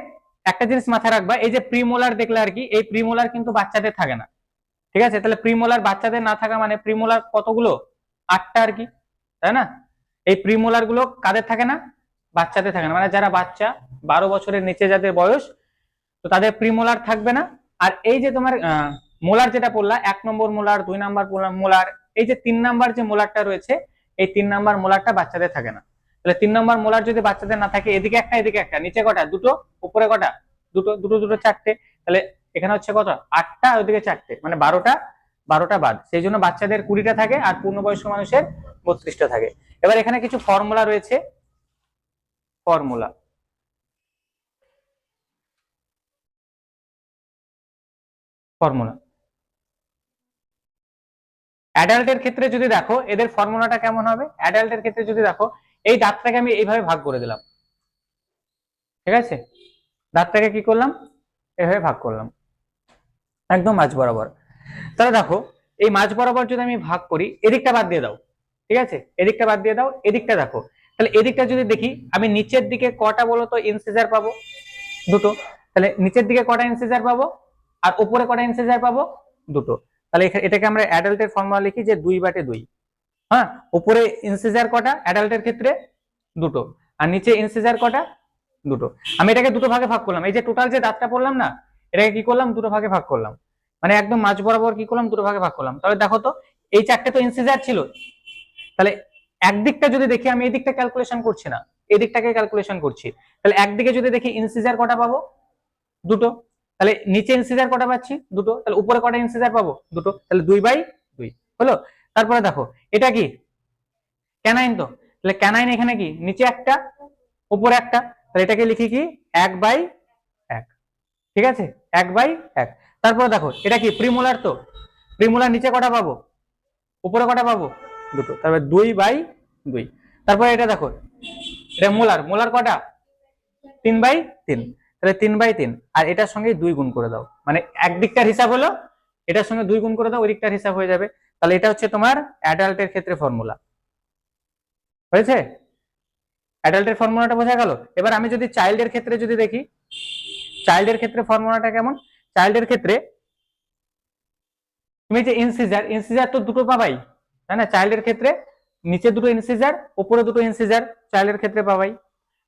একটা জিনিস মাথায় রাখবা, এই যে প্রিমোলার দেখলে আর কি, এই প্রিমোলার কিন্তু বাচ্চাদের থাকে না। ঠিক আছে। তাহলে প্রিমোলার বাচ্চাদের না থাকা মানে প্রিমোলার কতগুলো? 8টা আর কি, তাই না? এই প্রিমোলার গুলো কাদের থাকে না? বাচ্চাদের থাকে না, মানে যারা বাচ্চা 12 বছরের নিচে যাদের বয়স, তো তাদের প্রিমোলার থাকবে না। আর এই যে তোমার মোলার যেটা বললা, 1 নম্বর মোলার, 2 নম্বর মোলার, এই যে 3 নম্বর যে মোলারটা রয়েছে, এই 3 নম্বর মোলারটা বাচ্চাদের থাকে না। তাহলে 3 নম্বর মোলার যদি বাচ্চাদের না থাকে, এদিকে একটা এদিকে একটা, নিচে কটা? দুটো, উপরে কটা? দুটো দুটো দুটো চারটে। তাহলে এখানে হচ্ছে কত? 8টা, ওইদিকে চারটে, মানে 12টা। 12টা বাদ, সেই জন্য বাচ্চাদের 20টা থাকে আর পূর্ণবয়স্ক মানুষের 32টা থাকে। এবার এখানে কিছু ফর্মুলা রয়েছে, ফর্মুলা ফর্মুলা অ্যাডাল্টের ক্ষেত্রে যদি দেখো এদের ফর্মুলাটা কেমন হবে, অ্যাডাল্টের ক্ষেত্রে যদি দেখো এই দাঁতটাকে আমি এইভাবে ভাগ করে দিলাম, ঠিক আছে, দাঁতটাকে কি করলাম, এভাবে ভাগ করলাম একদম মাঝ বরাবর। তাহলে দেখো এই মাঝ বরাবর যদি আমি ভাগ করি, এদিকটা বাদ দিয়ে দাও, ঠিক আছে, এদিকটা বাদ দিয়ে দাও, এদিকটা দেখো, তাহলে এদিকটা যদি দেখি আমি নিচের দিকে কটা বলো তো ইনসিজার পাবো, দুটো, তাহলে নিচের দিকে কটা ইনসিজার পাবো আর উপরে কটা ইনসিজার পাবো, দুটো। তাহলে এটাকে আমরা অ্যাডাল্টের ফর্মুলা লিখি যে 2/2। হ্যাঁ, উপরে ইনসিজার কটা অ্যাডাল্টের ক্ষেত্রে, দুটো, আর নিচে ইনসিজার কটা, দুটো। আমি এটাকে দুটো ভাগে ভাগ করলাম, এই যে টোটাল যে দাঁতটা পড়লাম না, এটাকে কি করলাম, দুটো ভাগে ভাগ করলাম, মানে একদম মাঝ বরাবর কি করলাম, দুটো ভাগে ভাগ করলাম। তাহলে দেখো তো এই চারটে তো ইনসিজার ছিল, তাহলে একদিকটা যদি দেখি, আমি এই দিকটা ক্যালকুলেশন করছি না, এই দিকটাকে ক্যালকুলেশন করছি, তাহলে একদিকে যদি দেখি ইনসিজার কটা পাবো, দুটো, তাহলে নিচে ইনসিজার কটা পাচ্ছি, দুটো, তাহলে উপরে কটা ইনসিজার পাবো, দুটো, তাহলে 2/2 হলো। তারপরে দেখো এটা কি ক্যানাইন, তো তাহলে ক্যানাইন এখানে কি নিচে একটা উপরে একটা, তাহলে এটাকে লিখি কি 1/1, ঠিক আছে, 1/1। তারপরে দেখো এটা কি প্রিমোলার, তো প্রিমোলার নিচে কটা পাবো, উপরে কটা পাবো, দুটো, তারপরে 2/2। তারপরে এটা দেখো এটা মোলার, মোলার কটা 3/3, তাহলে 3/3, আর এটার সঙ্গে 2 গুণ করে দাও, মানে একদিকটার হিসাব হলো, এটার সঙ্গে 2 গুণ করে দাও, ওই দিকটার হিসাব হয়ে যাবে। তাহলে এটা হচ্ছে তোমার অ্যাডাল্টের ক্ষেত্রে ফর্মুলা, হয়েছে, অ্যাডাল্টের ফর্মুলাটা বোঝা গেল। এবার আমি যদি চাইল্ডের ক্ষেত্রে যদি দেখি, চাইল্ডের ক্ষেত্রে ফর্মুলাটা কেমন, চাইল্ডের ক্ষেত্রে তুমি যে ইনসিজার, ইনসিজার তো দুটো পাবাই, তাই না, চাইল্ডের ক্ষেত্রে নিচে দুটো ইনসিজার উপরে দুটো ইনসিজার চাইল্ডের ক্ষেত্রে পাবাই।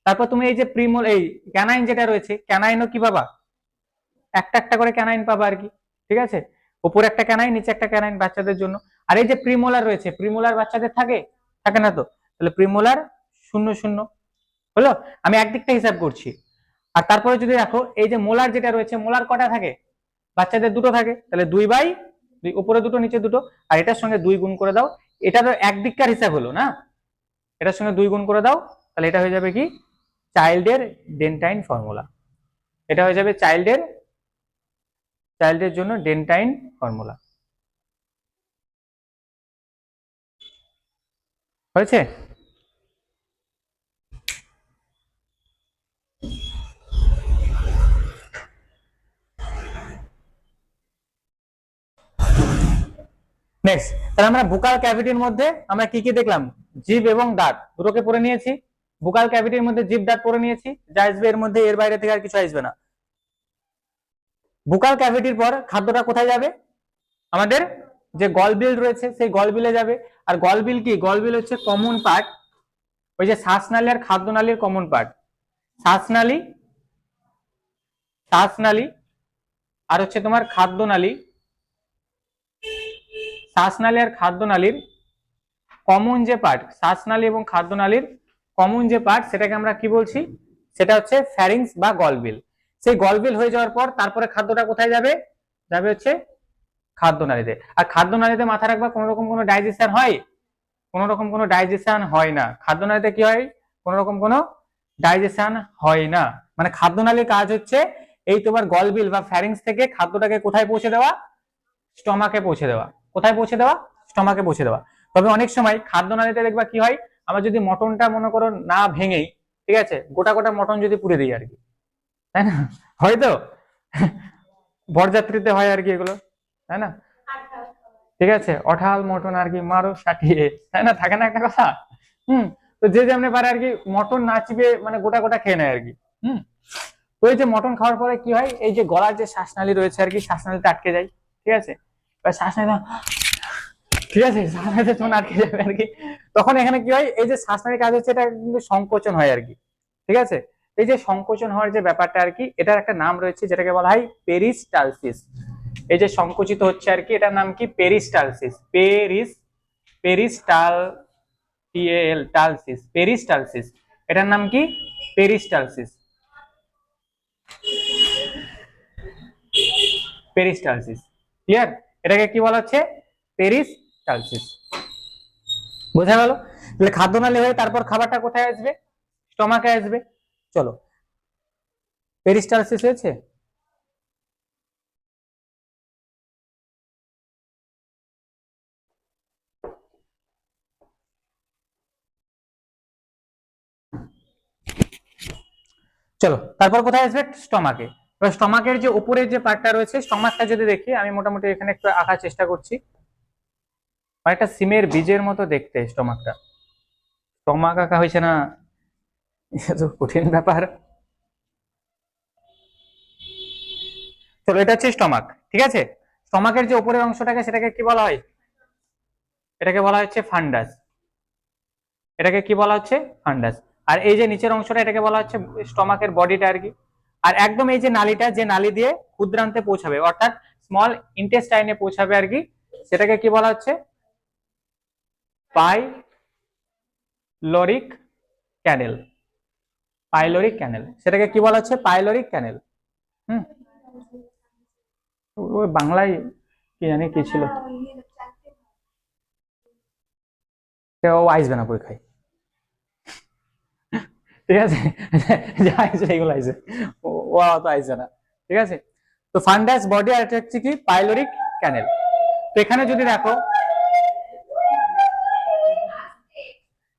তারপর তুমি এই যে প্রিমোল এই ক্যানাইন যেটা রয়েছে, ক্যানাইনও কি পাবা, একটা একটা করে ক্যানাইন পাবা আর কি, ঠিক আছে, উপরে একটা ক্যানাইন নিচে একটা ক্যানাইন বাচ্চাদের জন্য। আর এই যে প্রিমোলার রয়েছে, প্রিমোলার বাচ্চাদের থাকে, থাকে না, তো তাহলে প্রিমোলার 0 0 হলো, আমি একদিকটা হিসাব করছি। আর তারপরে যদি দেখো এই যে মোলার যেটা রয়েছে, মোলার কটা থাকে, বাচ্চাদের দুটো থাকে, তাহলে 2/2, উপরে দুটো নিচে দুটো, আর এটার সঙ্গে 2 গুণ করে দাও, এটা তো একদিককার হিসাব হলো না, এটার সঙ্গে 2 গুণ করে দাও, তাহলে এটা হয়ে যাবে কি চাইল্ডের ডেন্টাইন ফর্মুলা, এটা হয়ে যাবে চাইল্ডের জন্য ডেন্টাইন ফর্মুলা, হয়েছে। নেক্সট, তাহলে আমরা বুকাল ক্যাভিটির মধ্যে আমরা কি কি দেখলাম, জিভ এবং দাঁত দুটোকে পড়ে নিয়েছি, বুকাল ক্যাভিটির মধ্যে জিভ দাঁত পড়ে নিয়েছি, যা আসবে এর মধ্যে, এর বাইরে থেকে আর কিছু আসবে না। বুকাল ক্যাভিটির পর খাদ্যটা কোথায় যাবে, আমাদের যে গলবিল রয়েছে সেই গলবিলে যাবে। আর গলবিল কি, গলবিল হচ্ছে কমন পার্ট, ওই যে শ্বাসনালী আর খাদ্যনালীর কমন পার্ট, শ্বাসনালী, শ্বাসনালী আর হচ্ছে তোমার খাদ্যনালী, শ্বাসনালী আর খাদ্যনালীর কমন যে পার্ট, শ্বাসনালী এবং খাদ্যনালীর কমন যে পার্ট, সেটাকে আমরা কি বলছি, সেটা হচ্ছে ফ্যারিংস বা গলবিল। সেই গলবিল হয়ে যাওয়ার পর তারপরে খাদ্যটা কোথায় যাবে, যাবে হচ্ছে খাদ্যনালীতে। আর খাদ্যনালীতে মাথা রাখবা কোন রকম কোনো ডাইজেশন হয়, কোন রকম কোনো ডাইজেশন হয় না, খাদ্যনালীতে কি হয়, কোন রকম কোনো ডাইজেশন হয় না। মানে খাদ্যনালীর কাজ হচ্ছে এই তোমার গলবিল বা ফ্যারিংস থেকে খাদ্যটাকে কোথায় পৌঁছে দেওয়া, স্টমাকে পৌঁছে দেওয়া, কোথায় পৌঁছে দেওয়া, স্টমাকে পৌঁছে দেওয়া। তবে অনেক সময় খাদ্যনালীতে দেখবা কি হয়, আমরা যদি মটনটা মনে করো না ভেঙেই, ঠিক আছে, গোটা গোটা মটন যদি পুড়ে দিই আর কি, তাই না, হয়তো বরযাত্রীতে হয় আর কি এগুলো, তাই না, ঠিক আছে, অঠাল মটন আর কি মারো সাটিয়ে, তাই না, থাকে না একটা কথা। হুম, তো যে যেমনি পারে আর কি মটন না চিবে মানে গোটা গোটা খেয়ে নেয় আর কি। হুম, তো এই যে মটন খাওয়ার পরে কি হয়, এই যে গলার যে শ্বাসনালী রয়েছে আর কি, শ্বাসনালীতে আটকে যায়, ঠিক আছে, এবার শ্বাসনালী, ঠিক আছে, শ্বাসনালীতে যখন আটকে যাবে আর কি, তখন এখানে কি হয়, এই যে শ্বাসনালীর কাজ হচ্ছে এটা কিন্তু সংকোচন হয় আর কি, ঠিক আছে, এই যে সংকোচন হওয়ার যে ব্যাপারটা আর কি, এটার একটা নাম রয়েছে যেটাকে বলা হয় পেরিস্টালসিস। এই যে সংকুচিত হচ্ছে আর কি, এটার নাম কি পেরিস্টালসিস, পেরিস্টাল টালসিস, পেরিস্টালসিস, এটার নাম কি পেরিস্টালসিস, পেরিস্টালসিস, ক্লিয়ার। এটাকে কি বলা হচ্ছে? পেরিস্টালসিস। বোঝা গেল? তাহলে খাদ্যনালী হয়ে তারপর খাবারটা কোথায় আসবে? স্টমাকে আসবে। চলো, পেরিস্টালসিস হয়েছে। চলো, তারপর কোথায় আসবে? স্টমাকে। এবার স্টমাকের যে উপরের যে পার্টটা রয়েছে, স্টমাকটা যদি দেখি, আমি মোটামুটি এখানে একটু আঁকার চেষ্টা করছি। একটা সিমের বীজের মতো দেখতে স্টমাকটা। স্টমাক আঁকা হয়েছে না, এত কঠিন ব্যাপার। চলো, এটা হচ্ছে স্টমাক, ঠিক আছে। স্টমাকের যে উপরের অংশটাকে, সেটাকে কি বলা হয়? এটাকে বলা হচ্ছে ফান্ডাস। এটাকে কি বলা হচ্ছে? ফান্ডাস। আর এই যে নিচের অংশটা, এটাকে বলা হচ্ছে স্টমাকের বডিটা আর কি। আর একদম এই যে নালীটা, যে নালী দিয়ে ক্ষুদ্রান্তে পৌঁছাবে, অর্থাৎ স্মল ইন্টেস্টাইনে পৌঁছাবে আর কি, সেটাকে কি বলা হচ্ছে? পাইলোরিক ক্যানেল। পাইলোরিক ক্যানেল, সেটাকে কি বলা হচ্ছে? পাইলোরিক ক্যানেল। হুম, ওই বাংলায় কি জানি কি ছিল, ও আসবে না পরীক্ষায়, ঠিক আছে। যা আইছে এগুলো আইছে, ও তো আইছে না, ঠিক আছে। তো ফান্ডাস বডি, আর এটা হচ্ছে কি? পাইলোরিক ক্যানেল। তো এখানে যদি দেখো,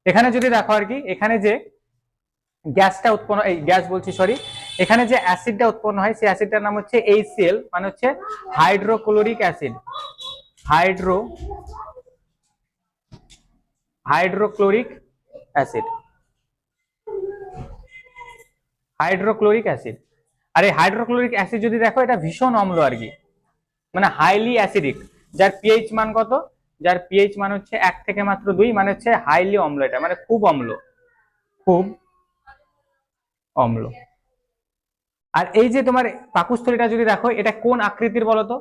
এখানে যদি দেখো আর কি, এখানে যে গ্যাসটা উৎপন্ন, এই গ্যাস বলছি সরি, এখানে যে অ্যাসিডটা উৎপন্ন হয়, সেই অ্যাসিডটার নাম হচ্ছে HCl, মানে হচ্ছে hydrochloric acid. Hydrochloric acid. Hydrochloric acid. আর এই হাইড্রোক্লোরিক অ্যাসিড যদি দেখো, এটা ভীষণ অম্ল আর কি, মানে হাইলি অ্যাসিডিক। যার পিএইচ মান কত? যার পিএইচ মান হচ্ছে 1 থেকে মাত্র 2, মানে হচ্ছে হাইলি অম্ল। এটা মানে খুব অম্ল, খুব অম্ল। আর এই যে তোমার পাকস্থলীটা যদি দেখো, এটা কোন আকৃতির বলতো?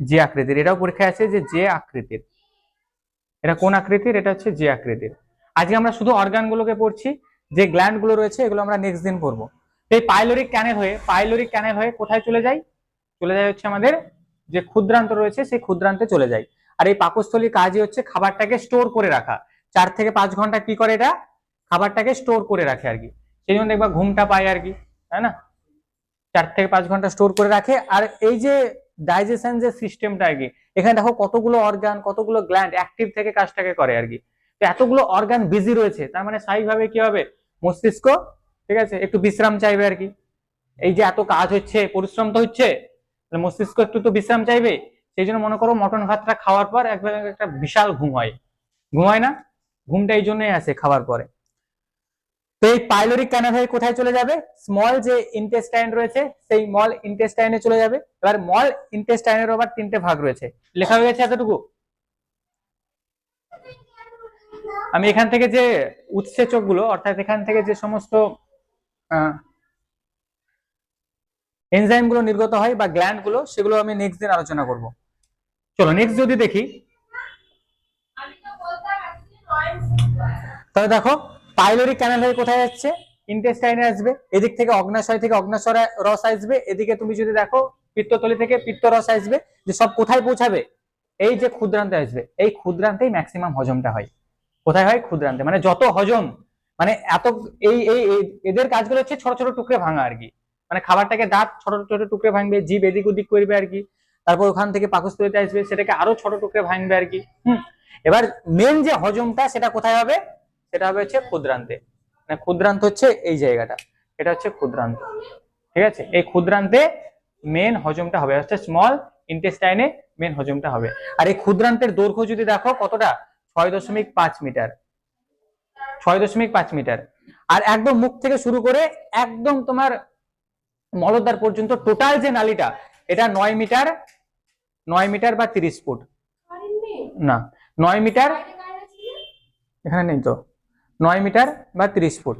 যে আকৃতির। এটাও পরীক্ষায় আছে যে যে আকৃতির। এটা কোন আকৃতির? এটা হচ্ছে যে আকৃতির। আজকে আমরা শুধু অর্গান গুলোকে পড়ছি, যে গ্ল্যান্ড গুলো রয়েছে এগুলো আমরা নেক্সট দিন পড়বো। এই পাইলোরিক ক্যানেল হয়ে কোথায় চলে যায়? চলে যায় হচ্ছে আমাদের যে ক্ষুদ্রান্ত রয়েছে, সেই ক্ষুদ্রান্তে চলে যায়। আর এই পাকস্থলীর কাজই হচ্ছে খাবারটাকে স্টোর করে রাখা। 4 থেকে 5 ঘন্টা কি করে এটা? খাবারটাকে স্টোর করে রাখে আর কি। সেই জন্য দেখবা ঘুমটা পায় আর কি, তাই না? 4 থেকে 5 ঘন্টা স্টোর করে রাখে। আর এই যে ডাইজেশন যে সিস্টেমটা আর কি, এখানে দেখো কতগুলো অর্গান, কতগুলো গ্ল্যান্ড অ্যাক্টিভ থেকে কাজটাকে করে আর কি। তো এতগুলো অর্গান বিজি রয়েছে, তার মানে স্বাভাবিকভাবে কি হবে? মস্তিষ্ক, ঠিক আছে, একটু বিশ্রাম চাইবে আর কি। এই যে এত কাজ হচ্ছে, পরিশ্রম তো হচ্ছে, মস্তিষ্ক একটু তো বিশ্রাম চাইবে। সেই জন্য মনে করো মটন ভাতটা খাওয়ার পর একবার একটা বিশাল ঘুম হয়, ঘুমায় না? ঘুমটা এই জন্যই আসে খাওয়ার পরে। তো এই পাইলোরিক ক্যানাল হয়ে কোথায় চলে যাবে? স্মল যে ইন্টেস্টাইন রয়েছে, সেই মল ইন্টেস্টাইনে চলে যাবে। এবার মল ইন্টেস্টাইনের আবার 3টে ভাগ রয়েছে, লেখা হয়ে গেছে এতটুকু। আমি এখান থেকে যে উৎসেচক গুলো, অর্থাৎ এখান থেকে যে সমস্ত এনজাইম গুলো নির্গত হয় বা গ্ল্যান্ড গুলো, সেগুলো আমি নেক্সট দিন আলোচনা করব। চলো নেক্সট যদি দেখি, তাহলে দেখো পাইলোরিক ক্যানাল হয়ে কোথায় যাচ্ছে? ইন্টেস্টাইনে আসবে। এদিক থেকে অগ্নাশয় থেকে অগ্নাশয় রস আসবে। এদিকে তুমি যদি দেখো পিত্তথলি থেকে পিত্ত রস আসবে। যে সব কোথায় পৌঁছাবে? এই যে ক্ষুদ্রান্তে আসবে। এই ক্ষুদ্রান্তেই ম্যাক্সিমাম হজমটা হয়। কোথায় হয়? ক্ষুদ্রান্তে। মানে যত হজম, মানে এত এই এই এদের কাজগুলো হচ্ছে ছোট ছোট টুকরে ভাঙা আর কি। মানে খাবারটাকে দাঁত ছোট ছোট টুকরে ভাঙবে, জীব এদিক ওদিক করবে আর কি। তারপর ওখান থেকে পাকস্থলীতে আসবে, সেটাকে আরো ছোট টুকরে ভাঙবে আর কি। এবার মেন যে হজমটা, সেটা কোথায় হবে? সেটা হবে হচ্ছে ক্ষুদ্রান্তে। মানে ক্ষুদ্রান্ত হচ্ছে এই জায়গাটা, এটা হচ্ছে ক্ষুদ্রান্ত, ঠিক আছে। এই ক্ষুদ্রান্তে মেন হজমটা হবে, হচ্ছে স্মল ইন্টেস্টাইনে মেন হজমটা হবে। আর এই ক্ষুদ্রান্তের দৈর্ঘ্য যদি দেখো কতটা, 6.5 মিটার। 6.5 মিটার। আর একদম মুখ থেকে শুরু করে একদম তোমার মলদ্বার পর্যন্ত টোটাল যে নালীটা, এটা 9 মিটার। 9 মিটার বা 30 ফুট। না, 9 মিটার, এখানে নেই তো। 9 মিটার বা 30 ফুট,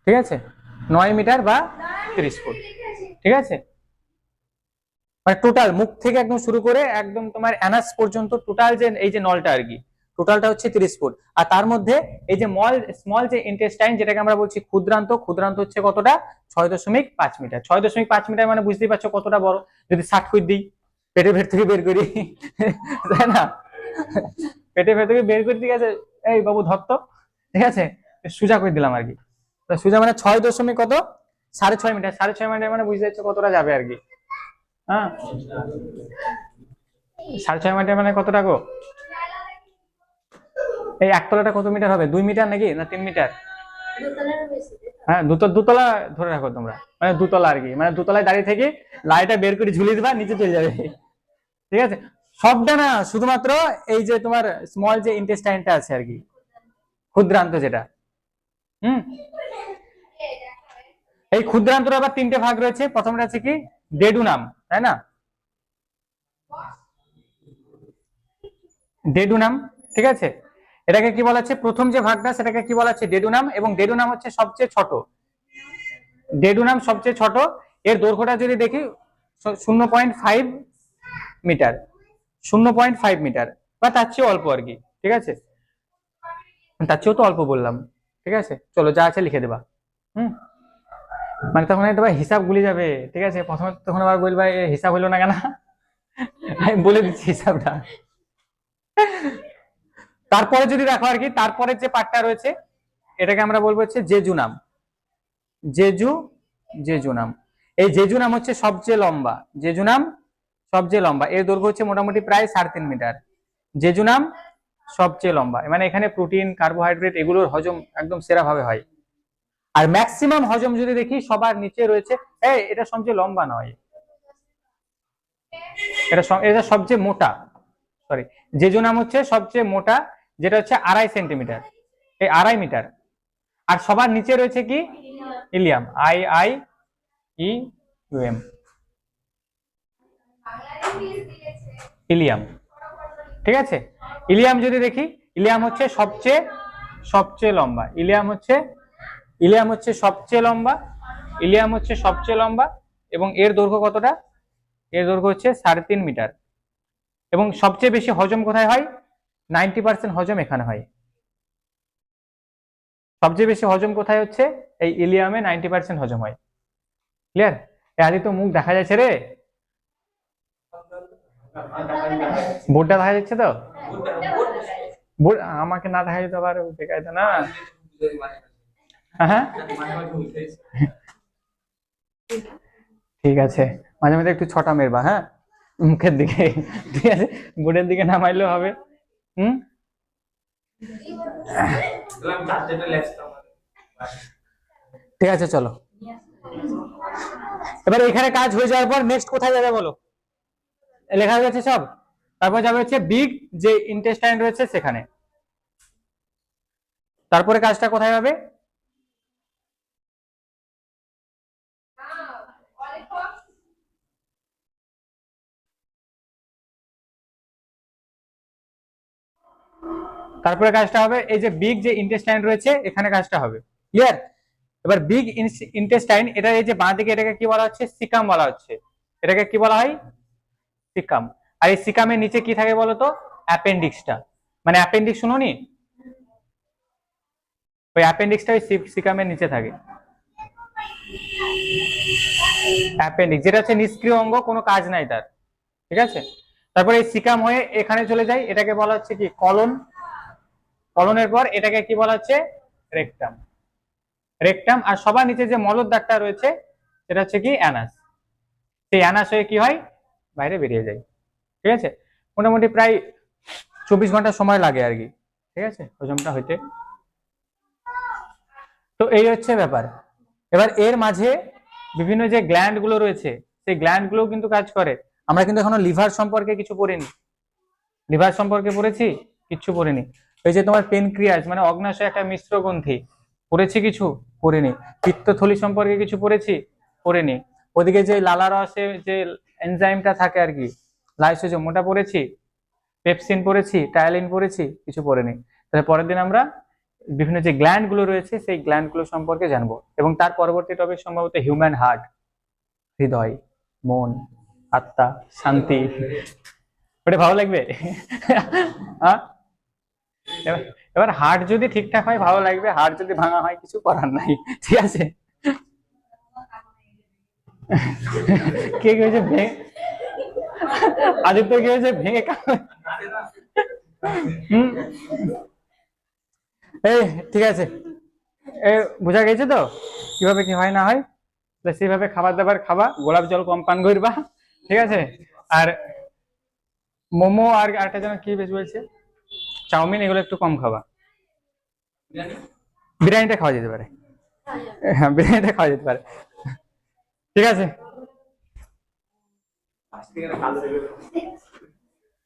ঠিক আছে। 9 মিটার বা 30 ফুট, ঠিক আছে। মানে টোটাল মুখ থেকে একদম শুরু করে একদম তোমার অ্যানাস পর্যন্ত টোটাল যে এই যে নলটা আর কি, টোটালটা হচ্ছে 30 ফুট। আর তার মধ্যে এই যে স্মল যে ইন্টেস্টাইন, যেটাকে আমরা বলছি ক্ষুদ্রান্ত, ক্ষুদ্রান্ত হচ্ছে কতটা? 6.5 মিটার। 6.5 মিটার মানে বুঝতেই পারছো কতটা বড়। যদি 60 ফিট দিই, পেটের ভেতর থেকে বের করি, তাই না? পেটের ভেতর থেকে বের করি, ঠিক আছে, এই বাবু ধত্ত, ঠিক আছে, সোজা করে দিলাম আর কি। সোজা মানে 6 কত 6.5 মিটার, 6.5 মিটার মানে বুঝতে পারছো কতটা যাবে আর কি। হ্যাঁ, 6.5 মিটার মানে কতটা গো? এই একতলাটা কত মিটার হবে, 2 মিটার নাকি না 3 মিটার? হ্যাঁ, দুতলা ধরে রাখো তোমরা, মানে দুতলা আর কি, মানে দুতলায় দাঁড়িয়ে থেকে লাইটটা বের করে ঝুলিয়ে দিবা, নিচে চলে যাবে, ঠিক আছে। সবটা না, শুধুমাত্র এই যে তোমার স্মল যে ইন্টেস্টাইনটা আছে আর কি, ক্ষুদ্রান্ত যেটা। হুম, এই ক্ষুদ্রান্তর আবার 3টে ভাগ রয়েছে। প্রথমটা আছে কি ডেডুনাম, তাই না? ডেডুনাম, ঠিক আছে, এটাকে কি বলা হচ্ছে, প্রথম যে ভাগটা সেটাকে কি বলা হচ্ছে ডেডুনাম, এবং ডেডুনাম হচ্ছে সবচেয়ে ছোট। ডেডুনাম সবচেয়ে ছোট, এর দৈর্ঘ্যটা যদি দেখি 0.5 মিটার, 0.5 মিটার বা তার চেয়ে অল্প আর কি, ঠিক আছে, তার চেয়েও তো অল্প বললাম, ঠিক আছে। চলো যা আছে লিখে দেবা। হুম, মানে তখন তোমার হিসাব ভুলে যাবে, ঠিক আছে, প্রথমে তখন আবার বলবা হিসাব হলো না কেন, আমি বলে দিচ্ছি হিসাবটা। তারপরে যদি দেখো আর কি, তারপরে যে পার্টটা রয়েছে এটাকে আমরা বলবো হচ্ছে জেজুনাম। জেজু, জেজুনাম, এই জেজুনাম হচ্ছে সবচেয়ে লম্বা, জেজুনাম সবচেয়ে লম্বা, এর দৈর্ঘ্য হচ্ছে মোটামুটি প্রায় 3.5 মিটার। জেজুনাম সবচেয়ে লম্বা, মানে এখানে প্রোটিন কার্বোহাইড্রেট এগুলোর হজম একদম সেরা ভাবে হয়। আর ম্যাক্সিমাম হজম যদি দেখি সবার নিচে রয়েছে, এটা সবচেয়ে লম্বা নয়, এটা সবচেয়ে মোটা, সরি, জেজুনাম হচ্ছে সবচেয়ে মোটা, যেটা হচ্ছে 2.5 সেন্টিমিটার, এই 2.5 মিটার। আর সবার নিচে রয়েছে কি ইলিয়াম, IIEUM, ইলিয়াম, ঠিক আছে। ইলিয়াম যদি দেখি, ইলিয়াম হচ্ছে সবচেয়ে সবচেয়ে লম্বা, ইলিয়াম হচ্ছে সবচেয়ে লম্বা, ইলিয়াম হচ্ছে সবচেয়ে লম্বা, এবং এর দৈর্ঘ্য কতটা, এর দৈর্ঘ্য হচ্ছে 3.5 মিটার। এবং সবচেয়ে বেশি হজম কোথায় হয়, 90% হজম এখানে হয়। সবচেয়ে বেশি হজম কোথায় হচ্ছে, এই ইলিয়ামে 90% হজম হয়। ক্লিয়ার? আদি তো মুখ দেখা যাচ্ছে রে, বোর্ডটা দেখা যাচ্ছে তো? বোর্ড আমাকে না দেখা যেতে পারে, দেখাই তো না। হ্যাঁ, ঠিক আছে, মাঝে মাঝে একটু ছটা মেরবা, হ্যাঁ, মুখের দিকে, ঠিক আছে, বোর্ডের দিকে নামাইলেও হবে। হুম, ঠিক আছে, চলো এবার এখানে কাজ হয়ে যাওয়ার পর নেক্সট কোথায় যাবে বলো, লেখা হয়ে গেছে সব, তারপর যাবে হচ্ছে বিগ যে ইন্টেস্টাইন রয়েছে সেখানে। তারপরে কাজটা কোথায় হবে, তারপরে কাজটা হবে এই যে বিগ যে ইন্টেস্টাইন রয়েছে এখানে কাজটা হবে। ক্লিয়ার? এবার বিগ ইন্টেস্টাইন, এটা এই যে বাঁ দিকে এটাকে কি বলা হচ্ছে, সিকাম বলা হচ্ছে, এটাকে কি বলা হয়, সিকাম। আর এই সিকামের নিচে কি থাকে বলতো, অ্যাপেন্ডিক্সটা, মানে অ্যাপেন্ডিক্স শুনোনি, ওই অ্যাপেন্ডিক্সটা ওই সিকামের নিচে থাকে, অ্যাপেন্ডিক্স যেটা হচ্ছে নিষ্ক্রিয় অঙ্গ, কোনো কাজ নাই তার, ঠিক আছে। তারপরে এই সিকাম হয়ে এখানে চলে যায়, এটাকে বলা হচ্ছে কি কলন, কলনের পর এটাকে কি বলা হচ্ছে রেকটাম, রেকটাম। আর সবার নিচে যে মলদ্বারটা রয়েছে সেটা হচ্ছে কি অ্যানাস, সেই অ্যানাস হয়ে কি হয়, বাইরে বেরিয়ে যায়, ঠিক আছে। মোটামুটি প্রায় 24 ঘন্টা সময় লাগে আর কি, ঠিক আছে, হজমটা হইতে। তো এই হচ্ছে ব্যাপার। এবার এর মাঝে বিভিন্ন যে গ্ল্যান্ড গুলো রয়েছে সেই গ্ল্যান্ড গুলো কিন্তু কাজ করে। আমরা কিন্তু এখনো লিভার সম্পর্কে কিছু পড়িনি, লিভার সম্পর্কে পড়েছি, কিচ্ছু পড়িনি। এই যে তোমার পেনক্রিয়াস মানে অগ্নাশয় একটা মিশ্র গ্রন্থি, পড়েছি কিছু, পড়িনি। পিত্তথলি সম্পর্কে কিছু পড়েছি, পড়িনি। ওদিকে যে লালারসে যে এনজাইমটা থাকে আর কি, লাইসোজোম, ওটা পড়েছি। পেপসিন পড়েছি, টায়ালিন পড়েছি, কিছু পড়িনি। তাহলে পরের দিন আমরা বিভিন্ন যে গ্ল্যান্ড গুলো রয়েছে সেই গ্ল্যান্ড গুলো সম্পর্কে জানবো, এবং তার পরবর্তী টপিক সম্ভবত হিউম্যান হার্ট, হৃদয়, মন, আত্মা, শান্তি। ওটা ভালো লাগবে? হ্যাঁ, এবার হার্ট যদি ঠিকঠাক হয় ভালো লাগবে, হার্ট যদি ভাঙা হয় কিছু করার নাই, ঠিক আছে। কে কেছে আদিত্য কি হয়েছে ভেঙে হুম, এই ঠিক আছে, এ বোঝা গেছে তো কিভাবে কি হয় না হয়। তো সেইভাবে খাবার দাবার খাবা, গোলাপ জল কম পান করবা, ঠিক আছে। আর মোমো আর আরেকটা যেন কি বেশ বলছে, চাউমিন, এগুলো একটু কম খাবা। বিরিয়ানিটা খাওয়া যেতে পারে, হ্যাঁ বিরিয়ানিটা খাওয়া যেতে পারে, ঠিক আছে।